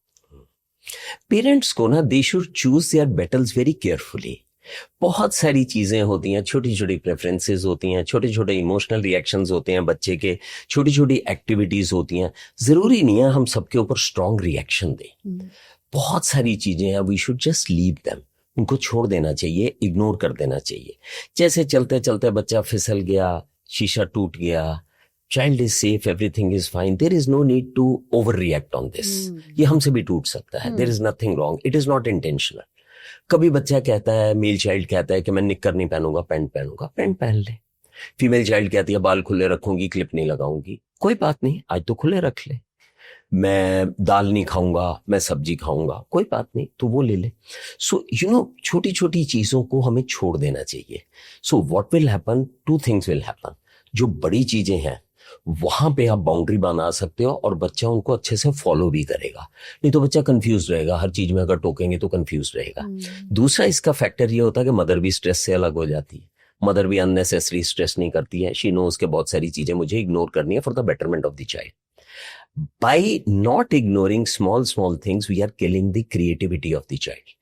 Parents को ना, they should choose their battles very carefully. बहुत सारी चीजें होती हैं, छोटी छोटी प्रेफरेंसेस होती हैं, छोटे छोटे इमोशनल रिएक्शंस होते हैं बच्चे के, छोटी छोटी एक्टिविटीज होती हैं. जरूरी नहीं है हम सबके ऊपर स्ट्रॉन्ग रिएक्शन दें. बहुत सारी चीजें हैं, we should just leave them. उनको छोड़ देना चाहिए, इग्नोर कर देना चाहिए. जैसे चलते चलते बच्चा फिसल गया, शीशा टूट गया, child is safe, everything is fine, there is no need to overreact on this. ये हमसे भी टूट सकता है, there is nothing wrong, it is not intentional. कभी बच्चा कहता है, मेल चाइल्ड कहता है कि मैं निक्कर नहीं पहनूंगा, पैंट पहनूंगा, पैंट पहन ले. फीमेल चाइल्ड कहती है बाल खुले रखूंगी, क्लिप नहीं लगाऊंगी. कोई बात नहीं, आज तो खुले रख ले. मैं दाल नहीं खाऊंगा, मैं सब्जी खाऊंगा, कोई बात नहीं, तो वो ले ले. सो यू नो, छोटी छोटी चीजों को हमें छोड़ देना चाहिए. So what will happen, 2 things will happen. जो बड़ी चीजें हैं वहां पे आप बाउंड्री बना सकते हो और बच्चा उनको अच्छे से फॉलो भी करेगा। नहीं तो बच्चा कंफ्यूज रहेगा, हर चीज में अगर टोकेंगे तो कंफ्यूज रहेगा। दूसरा इसका फैक्टर ये होता है कि मदर भी स्ट्रेस से अलग हो जाती है। मदर भी अननेसेसरी स्ट्रेस नहीं करती है। शी नोज के बहुत सारी चीजें मुझे इग्नोर करनी है for the betterment of the child. By not ignoring small things, we are killing the creativity of the child.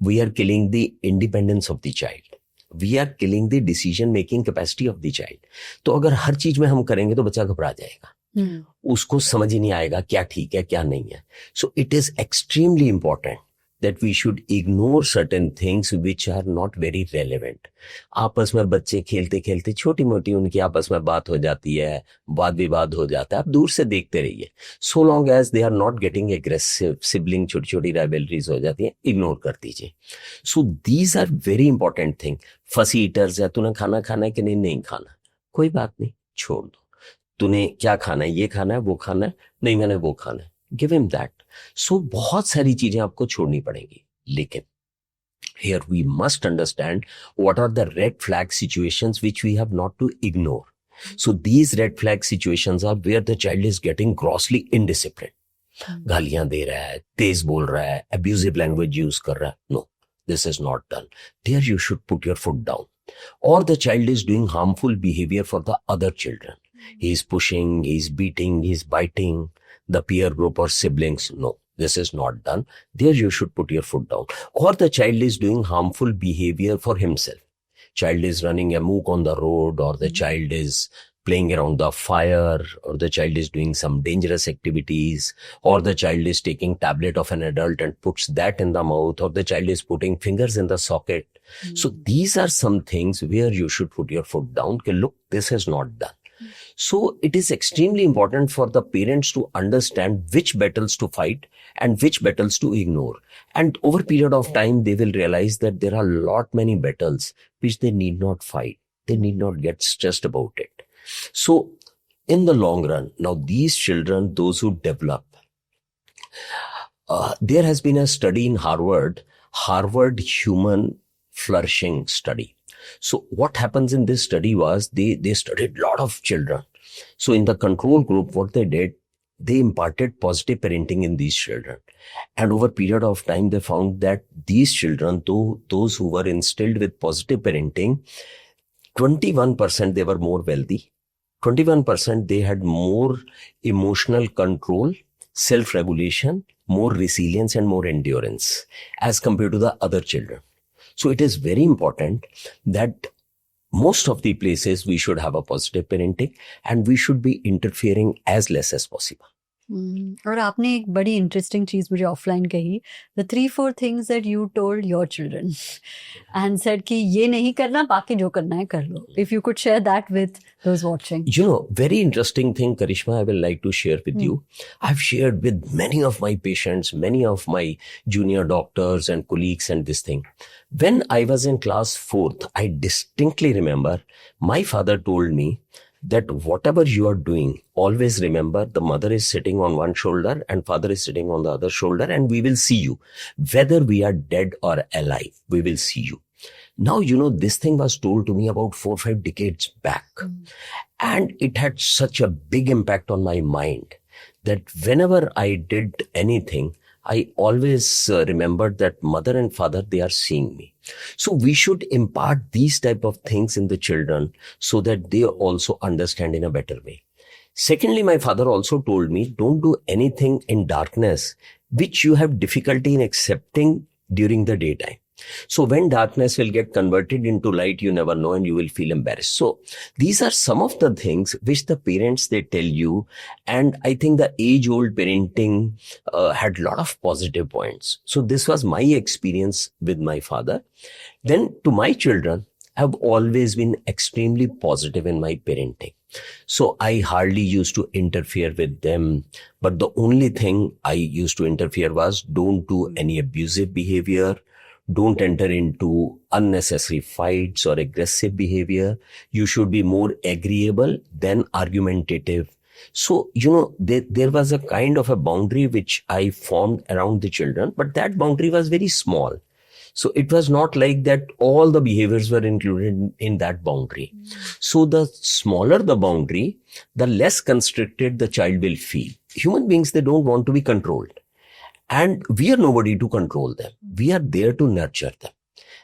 We are killing the independence of the child. We are killing the decision making capacity of the child. तो अगर हर चीज में हम करेंगे तो बच्चा घबरा जाएगा, उसको समझ ही नहीं आएगा क्या ठीक है क्या नहीं है। So it is extremely important that we should ignore certain things which are not very relevant. आपस में बच्चे खेलते खेलते छोटी मोटी उनकी आपस में बात हो जाती है, वाद विवाद हो जाता है, आप दूर से देखते रहिए। So long as they are not getting aggressive, sibling छोटी छोटी rivalries हो जाती है, इग्नोर कर दीजिए। So these are very important thing. फसी ईटर्स है, तूने खाना खाना है कि नहीं, नहीं खाना, कोई बात नहीं, छोड़ दो। तूने क्या खाना है, ये खाना है, वो खाना है, नहीं मैंने वो खाना है, गिव हिम दैट। सो बहुत सारी चीजें आपको छोड़नी पड़ेंगी, लेकिन here we must understand what are the red flag situations which we have not to ignore. So these red flag situations are where the child is getting grossly indisciplined. गालियां दे रहा है, तेज बोल रहा है, abusive language use कर रहा है. No, this is not done. There you should put your foot down. Or the child is doing harmful behavior for the other children. He is pushing, he is beating, he is biting the peer group or siblings. No, this is not done. There you should put your foot down. Or the child is doing harmful behavior for himself. Child is running amok on the road, or the child is playing around the fire, or the child is doing some dangerous activities, or the child is taking tablet of an adult and puts that in the mouth, or the child is putting fingers in the socket. So these are some things where you should put your foot down. Okay, look, this is not done. So it is extremely important for the parents to understand which battles to fight and which battles to ignore. And over a period of time, they will realize that there are many battles which they need not fight. They need not get stressed about it. So in the long run, now these children, those who develop, there has been a study in Harvard Human Flourishing Study. So what happens in this study was they studied a lot of children. So in the control group, what they did, they imparted positive parenting in these children. And over a period of time, they found that these children, those who were instilled with positive parenting, 21% they were more wealthy. 21% they had more emotional control, self-regulation, more resilience and more endurance as compared to the other children. So it is very important that most of the places we should have a positive parenting and we should be interfering as less as possible. और आपने एक बड़ी interesting चीज मुझे offline कही, the 3-4 things that you told your children and said कि ये नहीं करना, बाकी जो करना है कर लो. If you could share that with those watching. You know, very interesting thing, Karishma, I will like to share with you. I've shared with many of my patients, many of my junior doctors and colleagues and this thing. When I was in class 4th, I distinctly remember my father told me that whatever you are doing, always remember the mother is sitting on one shoulder and father is sitting on the other shoulder, and we will see you. Whether we are dead or alive, we will see you. Now, you know, this thing was told to me about 4 or 5 decades back. And it had such a big impact on my mind that whenever I did anything, I always remembered that mother and father, they are seeing me. So we should impart these type of things in the children so that they also understand in a better way. Secondly, my father also told me, don't do anything in darkness which you have difficulty in accepting during the daytime. So when darkness will get converted into light, you never know and you will feel embarrassed. So these are some of the things which the parents, they tell you. And I think the age-old parenting had a lot of positive points. So this was my experience with my father. Then to my children, I've always been extremely positive in my parenting. So I hardly used to interfere with them. But the only thing I used to interfere was don't do any abusive behavior. Don't enter into unnecessary fights or aggressive behavior. You should be more agreeable than argumentative. So, you know, there was a kind of a boundary which I formed around the children, but that boundary was very small. So it was not like that all the behaviors were included in that boundary. So the smaller the boundary, the less constricted the child will feel. Human beings, they don't want to be controlled. And we are nobody to control them. We are there to nurture them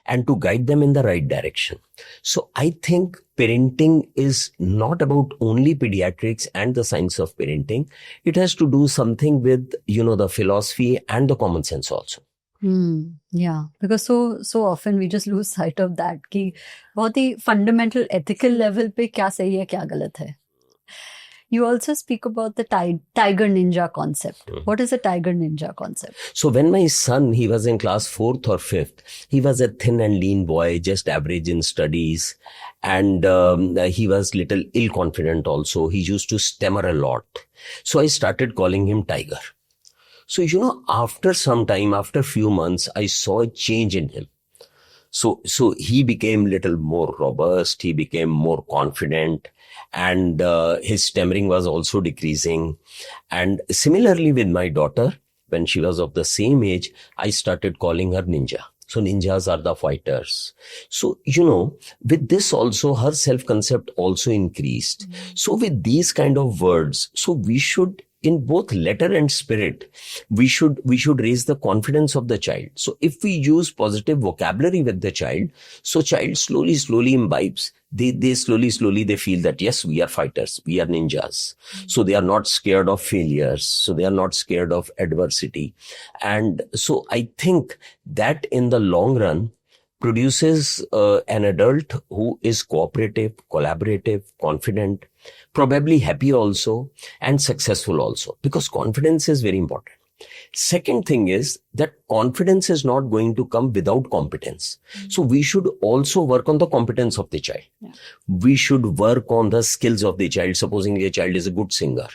and to guide them in the right direction. So I think parenting is not about only pediatrics and the science of parenting. It has to do something with, the philosophy and the common sense also. Yeah, because so often we just lose sight of that कि बहुत ही fundamental ethical level पे क्या सही है क्या गलत है. You also speak about the tiger ninja concept. What is a tiger ninja concept? So when my son, he was in class 4th or 5th, he was a thin and lean boy, just average in studies. And he was little ill-confident also. He used to stammer a lot. So I started calling him Tiger. So, after some time, after few months, I saw a change in him. So he became little more robust. He became more confident, and his stammering was also decreasing. And similarly with my daughter, when she was of the same age, I started calling her Ninja. So ninjas are the fighters. So, with this also, her self-concept also increased. So with these kind of words, so we should, in both letter and spirit, we should raise the confidence of the child. So if we use positive vocabulary with the child, so child slowly imbibes. They slowly they feel that yes, we are fighters, we are ninjas. So they are not scared of failures. So they are not scared of adversity. And so I think that in the long run produces an adult who is cooperative, collaborative, confident, probably happy also, and successful also, because confidence is very important. Second thing is that confidence is not going to come without competence. So we should also work on the competence of the child. Yeah. We should work on the skills of the child. Supposing a child is a good singer,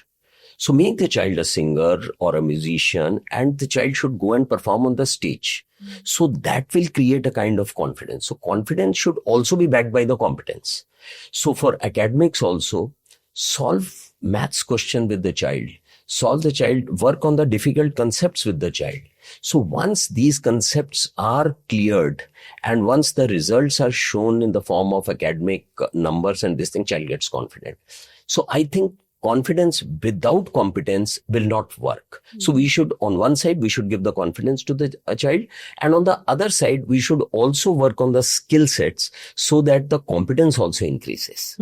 so make the child a singer or a musician, and the child should go and perform on the stage. So that will create a kind of confidence. So confidence should also be backed by the competence. So for academics also, solve maths question with the child. Solve the child, work on the difficult concepts with the child. So once these concepts are cleared and once the results are shown in the form of academic numbers and this thing, child gets confident. So I think confidence without competence will not work. So we should, on one side, we should give the confidence to the child, and on the other side, we should also work on the skill sets so that the competence also increases.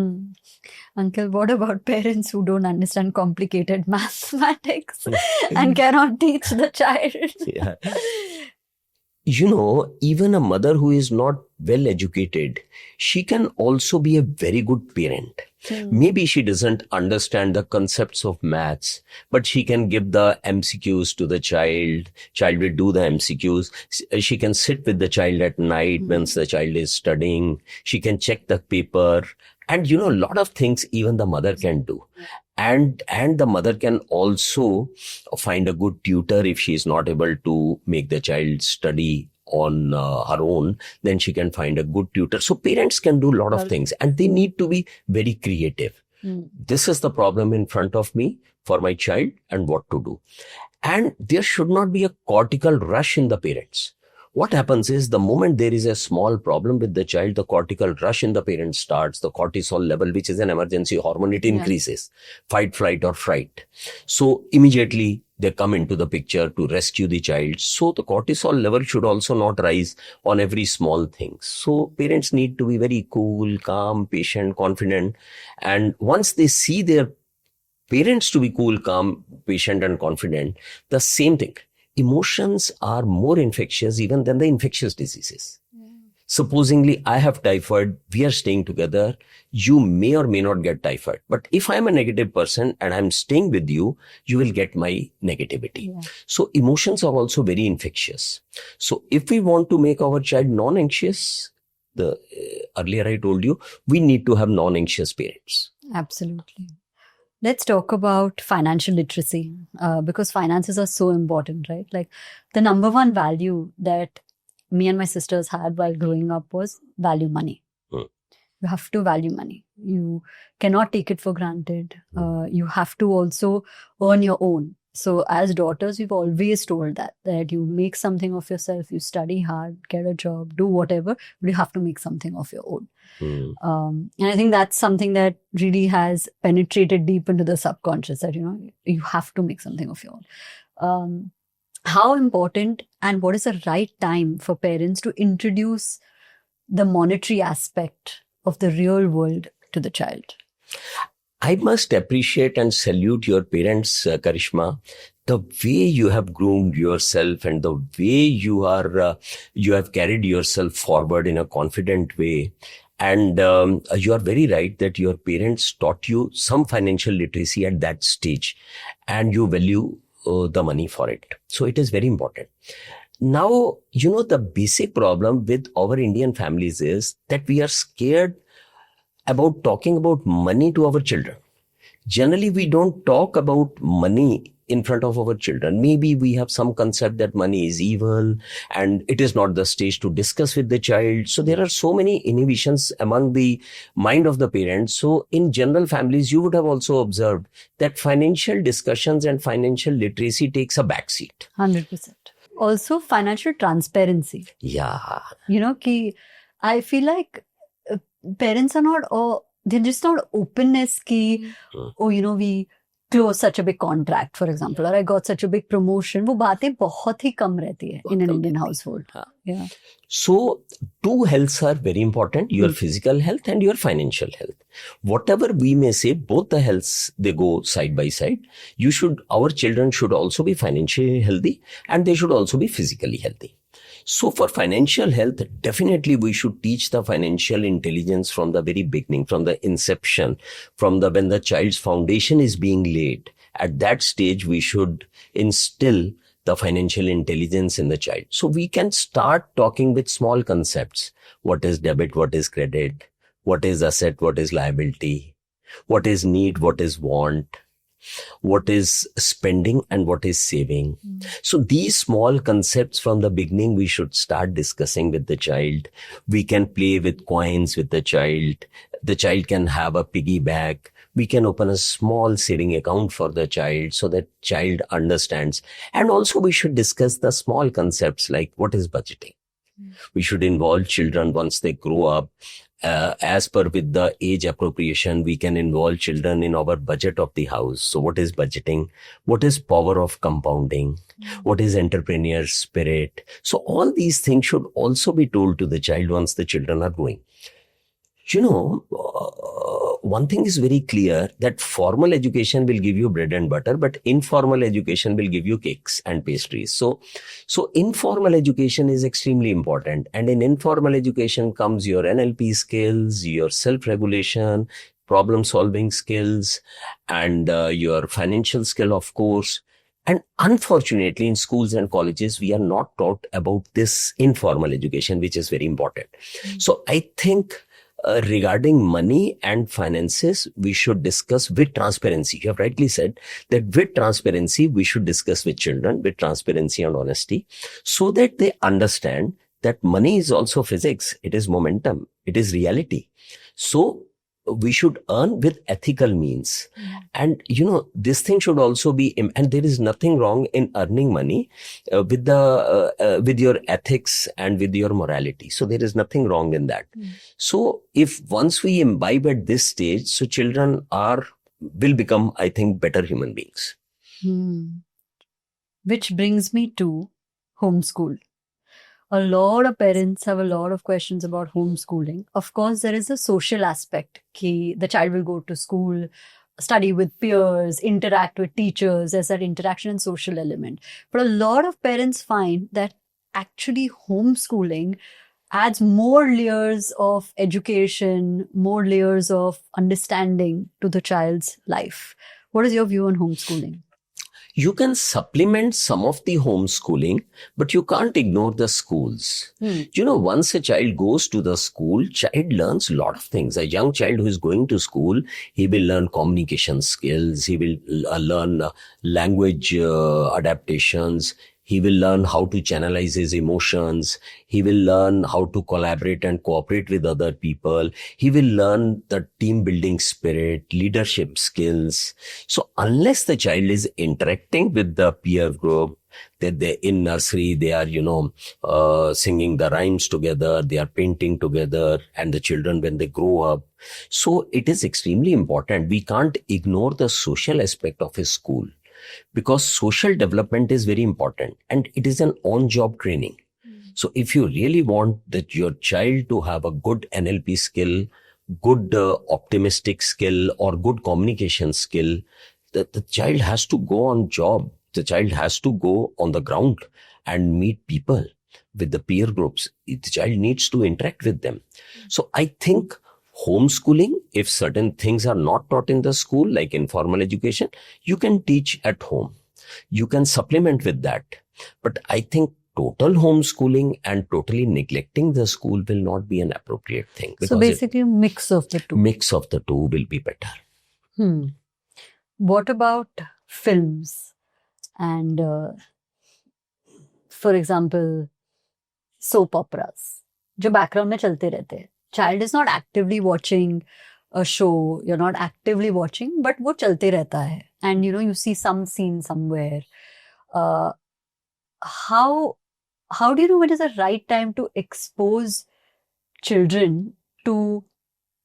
Uncle, what about parents who don't understand complicated mathematics and cannot teach the child? Yeah. Even a mother who is not well educated, she can also be a very good parent. Maybe she doesn't understand the concepts of maths, but she can give the MCQs to the child. Child will do the MCQs. She can sit with the child at night once the child is studying. She can check the paper. And a lot of things even the mother can do. And the mother can also find a good tutor if she is not able to make the child study on her own, then she can find a good tutor. So parents can do a lot of things, and they need to be very creative. This is the problem in front of me for my child and what to do. And there should not be a cortical rush in the parents. What happens is the moment there is a small problem with the child, the cortical rush in the parent starts, the cortisol level, which is an emergency hormone, it increases. Fight, flight or fright. So immediately they come into the picture to rescue the child. So the cortisol level should also not rise on every small thing. So parents need to be very cool, calm, patient, confident. And once they see their parents to be cool, calm, patient and confident, the same thing. Emotions are more infectious even than the infectious diseases. Supposingly, I have typhoid, we are staying together, you may or may not get typhoid. But if I'm a negative person and I'm staying with you, you will get my negativity. So emotions are also very infectious. So if we want to make our child non-anxious, earlier I told you, we need to have non-anxious parents. Absolutely. Let's talk about financial literacy, because finances are so important, right? Like the number one value that me and my sisters had while growing up was value money. You have to value money. You cannot take it for granted. You have to also earn your own. So as daughters, we've always told that you make something of yourself, you study hard, get a job, do whatever, but you have to make something of your own. And I think that's something that really has penetrated deep into the subconscious, that, you have to make something of your own. How important and what is the right time for parents to introduce the monetary aspect of the real world to the child? I must appreciate and salute your parents, Karishma. The way you have groomed yourself and the way you have carried yourself forward in a confident way. And you are very right that your parents taught you some financial literacy at that stage, and you value the money for it. So it is very important. Now, the basic problem with our Indian families is that we are scared about talking about money to our children. Generally, we don't talk about money in front of our children. Maybe we have some concept that money is evil and it is not the stage to discuss with the child. So there are so many inhibitions among the mind of the parents. So in general families, you would have also observed that financial discussions and financial literacy takes a backseat. 100%. Also, financial transparency. Yeah. I feel like parents are not, they're just not openness ki, we close such a big contract, for example, or I got such a big promotion. वो बातें बहुत ही कम रहती है in an Indian household. Yeah. So two healths are very important, your physical health and your financial health. Whatever we may say, both the healths, they go side by side. Our children should also be financially healthy and they should also be physically healthy. So for financial health, definitely we should teach the financial intelligence from the very beginning, from the inception, when the child's foundation is being laid. At that stage, we should instill the financial intelligence in the child. So we can start talking with small concepts. What is debit? What is credit? What is asset? What is liability? What is need? What is want? What is spending and what is saving? So these small concepts from the beginning, we should start discussing with the child. We can play with coins with the child. The child can have a piggy bank. We can open a small saving account for the child so that child understands. And also we should discuss the small concepts like what is budgeting. We should involve children once they grow up. As per with the age appropriation, we can involve children in our budget of the house. So what is budgeting? What is power of compounding? What is entrepreneur spirit? So all these things should also be told to the child once the children are growing. One thing is very clear, that formal education will give you bread and butter, but informal education will give you cakes and pastries. So informal education is extremely important. And in informal education comes your NLP skills, your self-regulation, problem-solving skills, and your financial skill, of course. And unfortunately, in schools and colleges, we are not taught about this informal education, which is very important. So I think regarding money and finances, we should discuss with transparency. You have rightly said that with transparency, we should discuss with children with transparency and honesty so that they understand that money is also physics. It is momentum. It is reality. So we should earn with ethical means. And, this thing should also be, and there is nothing wrong in earning money with your ethics and with your morality. So there is nothing wrong in that. So if once we imbibe at this stage, so children will become, I think, better human beings. Which brings me to homeschool. A lot of parents have a lot of questions about homeschooling. Of course, there is a social aspect. The child will go to school, study with peers, interact with teachers. There's that interaction and social element. But a lot of parents find that actually homeschooling adds more layers of education, more layers of understanding to the child's life. What is your view on homeschooling? You can supplement some of the homeschooling, but you can't ignore the schools. Once a child goes to the school, child learns a lot of things. A young child who is going to school, he will learn communication skills. He will learn language adaptations. He will learn how to channelize his emotions. He will learn how to collaborate and cooperate with other people. He will learn the team building spirit, leadership skills. So unless the child is interacting with the peer group, that they in nursery, they are, singing the rhymes together, they are painting together, and the children when they grow up. So it is extremely important. We can't ignore the social aspect of a school, because social development is very important and it is an on-job training. So if you really want that your child to have a good NLP skill, good optimistic skill, or good communication skill, the child has to go on job. The child has to go on the ground and meet people with the peer groups. The child needs to interact with them. So I think homeschooling, if certain things are not taught in the school, like informal education, you can teach at home. You can supplement with that. But I think total homeschooling and totally neglecting the school will not be an appropriate thing. So basically a mix of the two. Mix of the two will be better. What about films? And for example, soap operas, जो background में चलते रहते हैं. Child is not actively watching a show, you're not actively watching, but वो चलते रहता है. And you see some scene somewhere. How do you know when is the right time to expose children to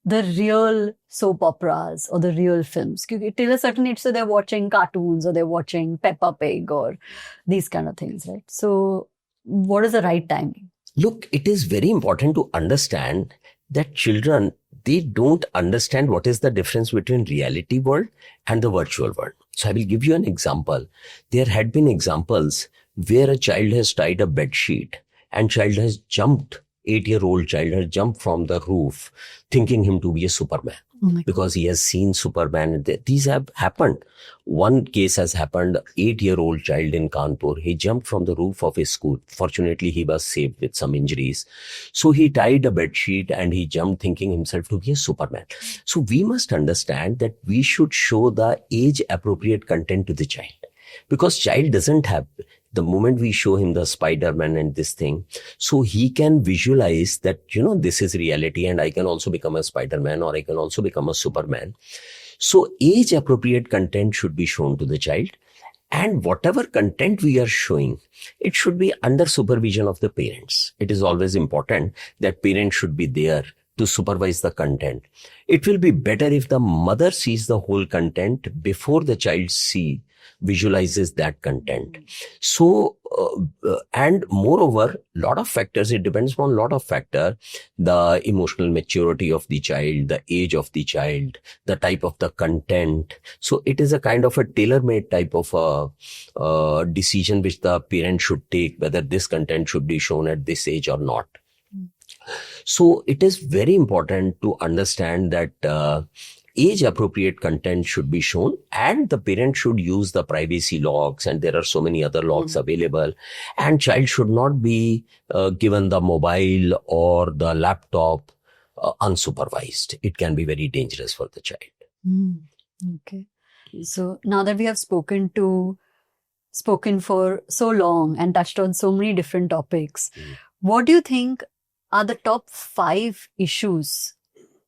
the real soap operas or the real films? Because till a certain age, so they're watching cartoons or they're watching Peppa Pig or these kind of things, right? So what is the right timing? Look, it is very important to understand that children, they don't understand what is the difference between reality world and the virtual world. So I will give you an example. There had been examples where a child has tied a bed sheet and child has jumped. 8-year-old child has jumped from the roof thinking him to be a Superman because he has seen Superman. These have happened. One case has happened, 8-year-old child in Kanpur. He jumped from the roof of his school. Fortunately, he was saved with some injuries. So he tied a bed sheet and he jumped thinking himself to be a Superman. So we must understand that we should show the age appropriate content to the child, because child doesn't have. The moment we show him the Spider-Man and this thing, so he can visualize that, this is reality and I can also become a Spider-Man or I can also become a Superman. So age appropriate content should be shown to the child, and whatever content we are showing, it should be under supervision of the parents. It is always important that parents should be there to supervise the content. It will be better if the mother sees the whole content before the child visualizes that content. So, and moreover, lot of factors, it depends upon a lot of factors, the emotional maturity of the child, the age of the child, the type of the content. So it is a kind of a tailor-made type of a decision which the parent should take, whether this content should be shown at this age or not. So it is very important to understand that age-appropriate content should be shown, and the parent should use the privacy locks, and there are so many other locks available, and child should not be given the mobile or the laptop unsupervised. It can be very dangerous for the child. Okay. So now that we have spoken for so long and touched on so many different topics, what do you think are the top 5 issues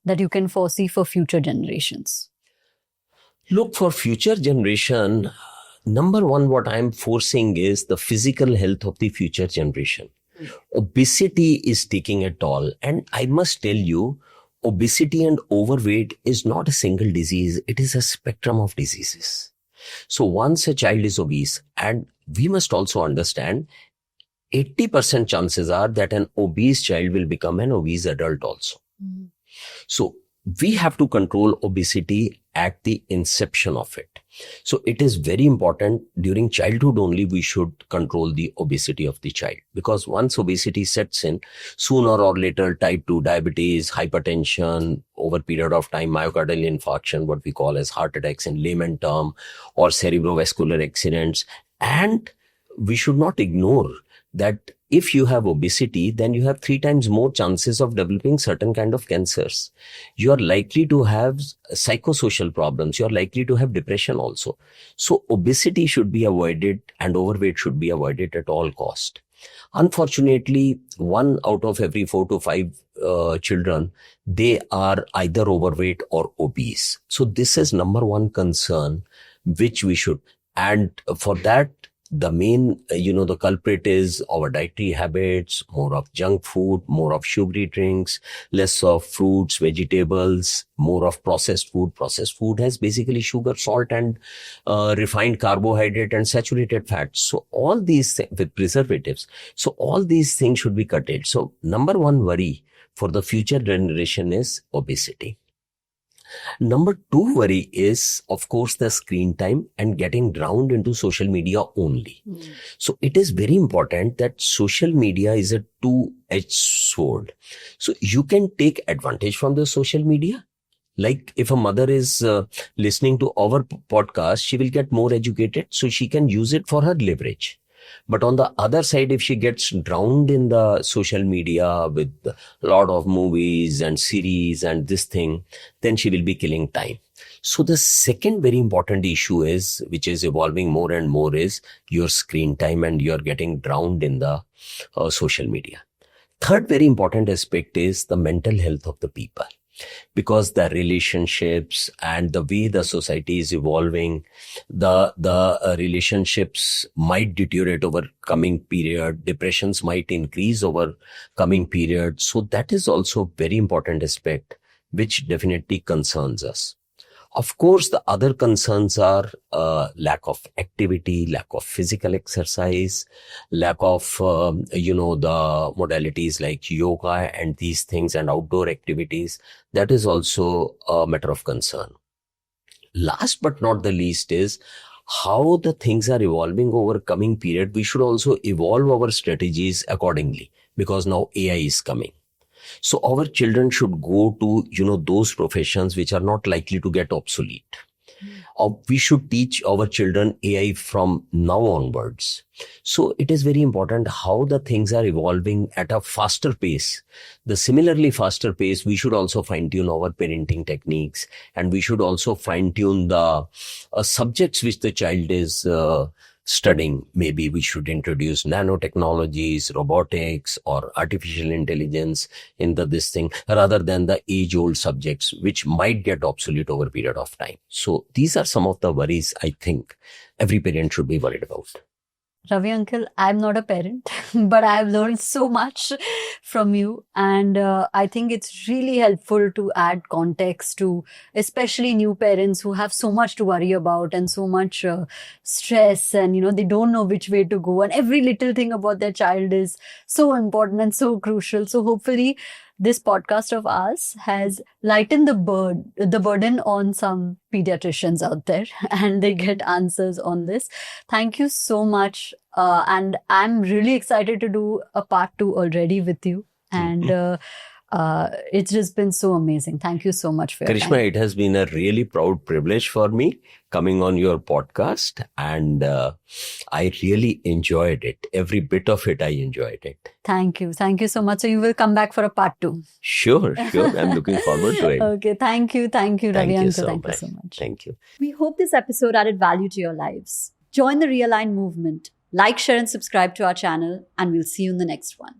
that you can foresee for future generations? Look, for future generation, number one, what I'm foreseeing is the physical health of the future generation. Obesity is taking a toll. And I must tell you, obesity and overweight is not a single disease. It is a spectrum of diseases. So once a child is obese, and we must also understand 80% chances are that an obese child will become an obese adult also. So we have to control obesity at the inception of it. So it is very important during childhood only we should control the obesity of the child, because once obesity sets in, sooner or later type 2 diabetes, hypertension, over period of time myocardial infarction, what we call as heart attacks in layman term, or cerebrovascular accidents. And we should not ignore that if you have obesity, then you have 3 times more chances of developing certain kind of cancers. You are likely to have psychosocial problems. You are likely to have depression also. So obesity should be avoided and overweight should be avoided at all cost. Unfortunately, 1 out of every 4 to 5 children, they are either overweight or obese. So this is number one concern, which we should. And for that, the main, the culprit is our dietary habits, more of junk food, more of sugary drinks, less of fruits, vegetables, more of processed food. Processed food has basically sugar, salt, and refined carbohydrate and saturated fats. So all these with preservatives. So all these things should be curtailed. So number one worry for the future generation is obesity. Number 2 worry is, of course, the screen time and getting drowned into social media only. So it is very important that social media is a two-edged sword. So you can take advantage from the social media. Like if a mother is listening to our podcast, she will get more educated, so she can use it for her leverage. But on the other side, if she gets drowned in the social media with a lot of movies and series and this thing, then she will be killing time. So the second very important issue is, which is evolving more and more, is your screen time and you're getting drowned in the social media. Third very important aspect is the mental health of the people. Because the relationships and the way the society is evolving, the relationships might deteriorate over coming period, depressions might increase over coming period. So that is also very important aspect, which definitely concerns us. Of course, the other concerns are lack of activity, lack of physical exercise, lack of, the modalities like yoga and these things and outdoor activities. That is also a matter of concern. Last but not the least is how the things are evolving over coming period. We should also evolve our strategies accordingly, because now AI is coming. So our children should go to, those professions which are not likely to get obsolete. We should teach our children AI from now onwards. So it is very important how the things are evolving at a faster pace. The similarly faster pace, we should also fine-tune our parenting techniques, and we should also fine-tune the subjects which the child is studying. Maybe we should introduce nanotechnologies, robotics, or artificial intelligence in this thing, rather than the age-old subjects which might get obsolete over a period of time. So these are some of the worries I think every parent should be worried about. Ravi uncle, I'm not a parent, but I've learned so much from you. And I think it's really helpful to add context to especially new parents who have so much to worry about and so much stress, and, they don't know which way to go. And every little thing about their child is so important and so crucial. So hopefully this podcast of ours has lightened the burden on some pediatricians out there, and they get answers on this. Thank you so much. And I'm really excited to do a part 2 already with you. And it's just been so amazing. Thank you so much for your Karishma, time. it has been a really proud privilege for me coming on your podcast, and I really enjoyed it. Every bit of it, I enjoyed it. Thank you. Thank you so much. So you will come back for a part 2. Sure. I'm looking forward to it. Okay. Thank you. Thank you, Ravi uncle. Thank you so much. Thank you. We hope this episode added value to your lives. Join the Realign movement. Like, share, and subscribe to our channel, and we'll see you in the next one.